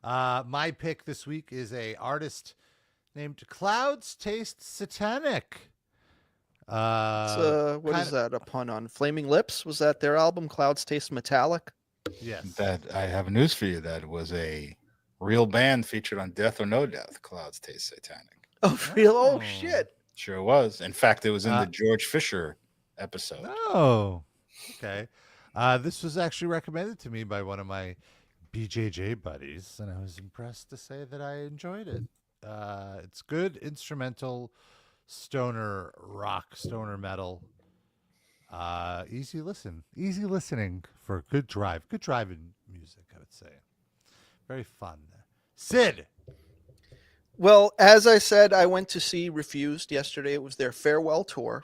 My pick this week is a artist named Clouds Taste Satanic. What is that? A pun on Flaming Lips? Was that their album, Clouds Taste Metallic? Yes. That I have news for you. That was a real band featured on Death or No Death. Clouds Taste Satanic. Oh, real? Oh, shit. Sure was. In fact, it was in the George Fisher episode. Oh, okay. This was actually recommended to me by one of my BJJ buddies, and I was impressed to say that I enjoyed it. It's good instrumental stoner rock, stoner metal. Easy listening for good driving music, I would say. Very fun. Sid. Well, as I said, I went to see Refused yesterday. It was their farewell tour.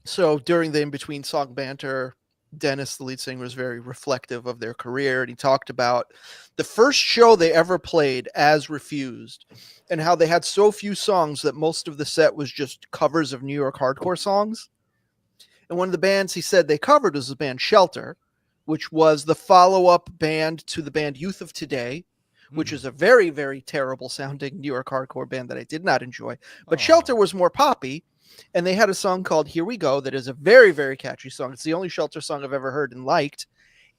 So during the in-between song banter, Dennis, the lead singer, was very reflective of their career. And he talked about the first show they ever played as Refused and how they had so few songs that most of the set was just covers of New York hardcore songs. And one of the bands he said they covered was the band Shelter, which was the follow-up band to the band Youth of Today, which is a very, very terrible sounding New York hardcore band that I did not enjoy. But Shelter was more poppy, and they had a song called Here We Go that is a very, very catchy song. It's the only Shelter song I've ever heard and liked.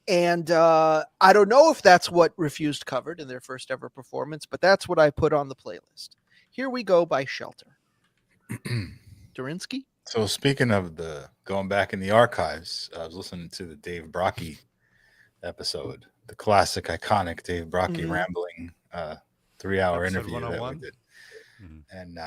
And I don't know if that's what Refused covered in their first ever performance, but that's what I put on the playlist. Here We Go by Shelter. Durinsky? So speaking of the going back in the archives, I was listening to the Dave Brocky episode, the classic, iconic Dave Brocky rambling 3-hour interview that we did. And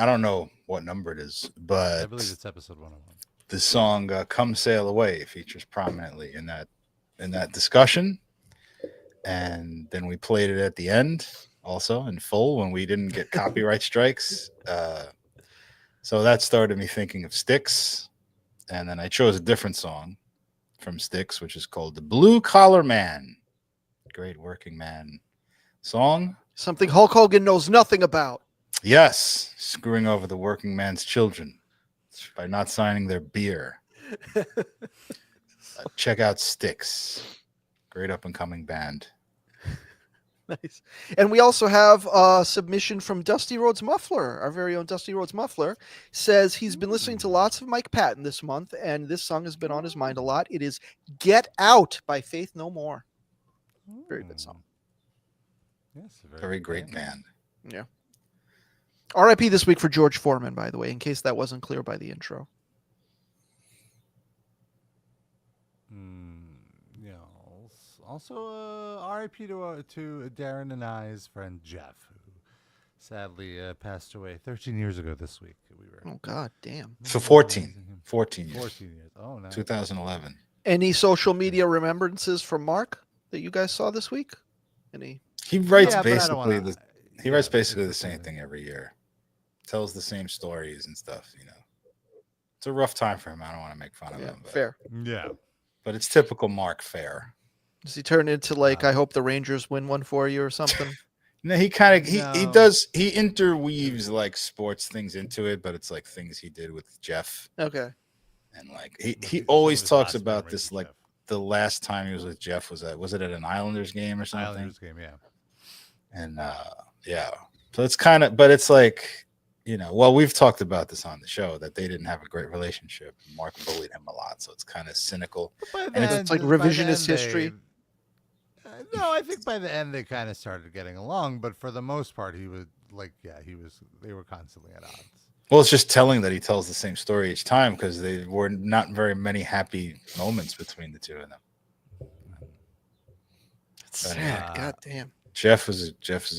I don't know what number it is, but I believe it's episode 101. The song "Come Sail Away" features prominently in that discussion, and then we played it at the end also in full when we didn't get copyright strikes. So that started me thinking of Styx, and then I chose a different song from Styx, which is called "The Blue Collar Man." Great working man song. Something Hulk Hogan knows nothing about. Yes, screwing over the working man's children by not signing their beer. Check out Styx. Great up-and-coming band. Nice. And we also have a submission from Dusty Rhodes Muffler. Our very own Dusty Rhodes Muffler says he's been listening to lots of Mike Patton this month, and this song has been on his mind a lot. It is Get Out by Faith No More. Very good song. Yes, very great band. Yeah. R.I.P. this week for George Foreman, by the way, in case that wasn't clear by the intro. Also, R.I.P. to Darren and I's friend Jeff, who sadly passed away 13 years ago this week. Oh, God damn. So 14 years. 14 years. Oh, no. 2011. Any social media remembrances from Mark that you guys saw this week? Any? He writes basically the same thing every year. Tells the same stories and stuff, you know. It's a rough time for him. I don't want to make fun of him. But, fair. Yeah. But it's typical Mark fare. Does he turn into like, I hope the Rangers win one for you or something? No, he kind of he does, he interweaves like sports things into it, but it's like things he did with Jeff. Okay. And like he always talks about this, like the last time he was with Jeff was it at an Islanders game or something? Islanders game, yeah. And yeah. So it's kind of, but it's like, you know, well, we've talked about this on the show that they didn't have a great relationship. Mark bullied him a lot, so it's kind of cynical. And it's like revisionist history. No, I think by the end they kind of started getting along, but for the most part, he was like, they were constantly at odds. Well, it's just telling that he tells the same story each time because there were not very many happy moments between the two of them. It's sad. God damn. Jeff is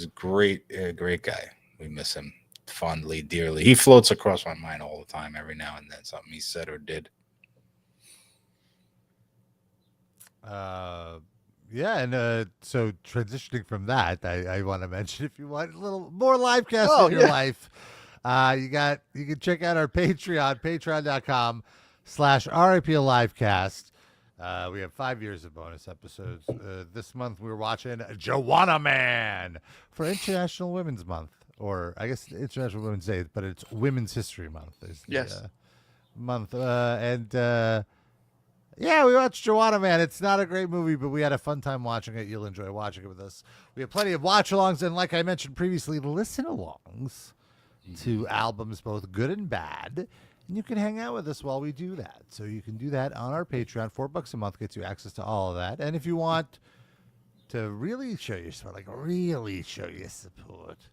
a great guy. We miss him fondly, dearly. He floats across my mind all the time, every now and then, something he said or did. Yeah, and so transitioning from that, I want to mention, if you want a little more livecast in your life, you can check out our Patreon, patreon.com/RIP Livecast. We have 5 years of bonus episodes. This month we're watching Joanna Man for International Women's Month, or I guess International Women's Day, but it's Women's History Month. Is the, month, yeah, we watched Joanna Man. It's not a great movie, but we had a fun time watching it. You'll enjoy watching it with us. We have plenty of watch-alongs, and like I mentioned previously, listen-alongs to albums, both good and bad. And you can hang out with us while we do that. So you can do that on our Patreon. $4 a month gets you access to all of that. And if you want to really show your support, like really show your support,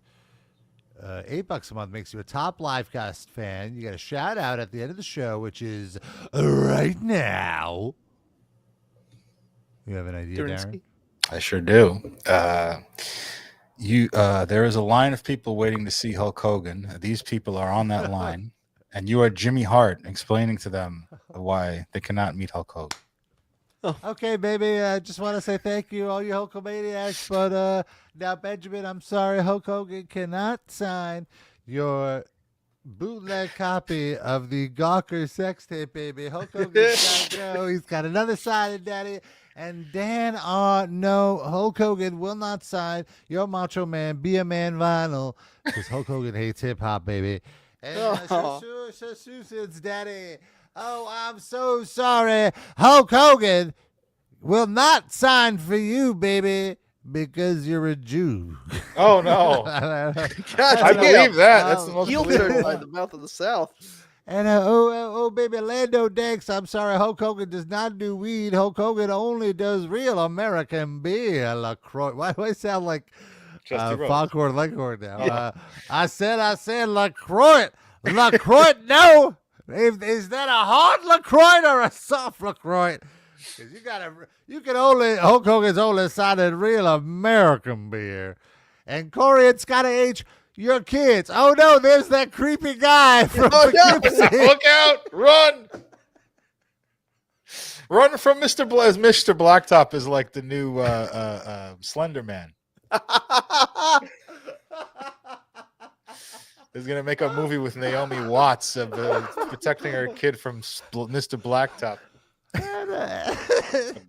$8 a month makes you a top Livecast fan. You get a shout out at the end of the show, which is right now. You have an idea, Darren? I sure do. There is a line of people waiting to see Hulk Hogan. These people are on that line, and you are Jimmy Hart explaining to them why they cannot meet Hulk Hogan. Okay, baby. I just want to say thank you, all you Hulkamaniacs. But now, Benjamin, I'm sorry, Hulk Hogan cannot sign your bootleg copy of the Gawker sex tape, baby. Hulk Hogan's got to go. He's got another signing, Daddy. And Dan, no, Hulk Hogan will not sign your Macho Man, Be a Man vinyl, because Hulk Hogan hates hip hop, baby. And Massachusetts, Daddy. Oh, I'm so sorry. Hulk Hogan will not sign for you, baby, because you're a Jew. Oh, no. God, I believe that. That's the most heel turn by the mouth of the South. And baby, Lando Danks, I'm sorry, Hulk Hogan does not do weed. Hulk Hogan only does real American beer, LaCroix. Why do I sound like Foghorn Leghorn now? Yeah. I said LaCroix. LaCroix, no. Is that a hard LaCroix or a soft LaCroix? Because Hulk Hogan's only signing real American beer. And Corey, it's got to age your kids. Oh no, there's that creepy guy from Poughkeepsie. Look out! Run! Run from Mr. Mr. Blacktop is like the new Slender Man. Is going to make a movie with Naomi Watts of protecting her kid from Mr. Blacktop.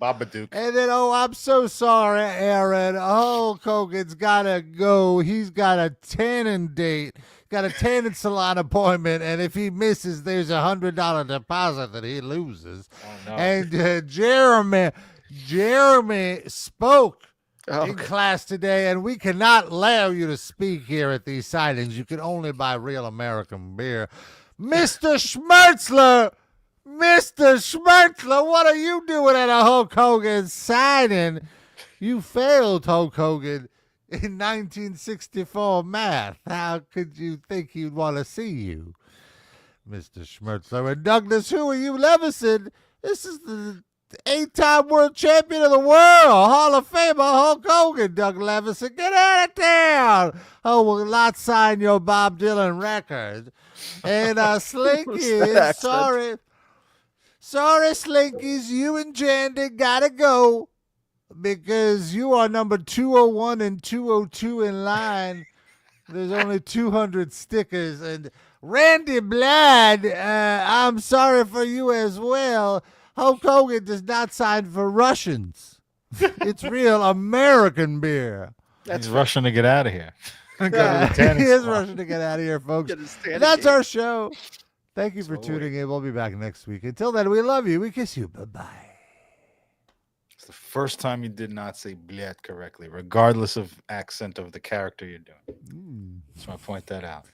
Babadook. And then, I'm so sorry, Aaron. Hulk Hogan's got to go. He's got a tanning date. Got a tanning salon appointment, and if he misses, there's $100 deposit that he loses. Oh, no. And Jeremy spoke in class today, and we cannot allow you to speak here at these signings. You can only buy real American beer. Mr. Schmertzler, what are you doing at a Hulk Hogan signing? You failed Hulk Hogan in 1964 math. How could you think he'd want to see you? Mr. Schmertzler. And Douglas, who are you, Levison? This is the 8-time world champion of the world, Hall of Famer Hulk Hogan, Doug Levison. Get out of town. Oh, will not sign your Bob Dylan record. And Slinky, sorry, Slinkies, you and Jandy gotta go because you are number 201 and 202 in line. There's only 200 stickers. And Randy Blood, I'm sorry for you as well. Hulk Hogan does not sign for Russians. It's real American beer. He's rushing to get out of here. He is rushing to get out of here, folks. And that's our show. Thank you for tuning in. We'll be back next week. Until then, we love you. We kiss you. Bye-bye. It's the first time you did not say "bled" correctly, regardless of accent of the character you're doing. Just want to point that out.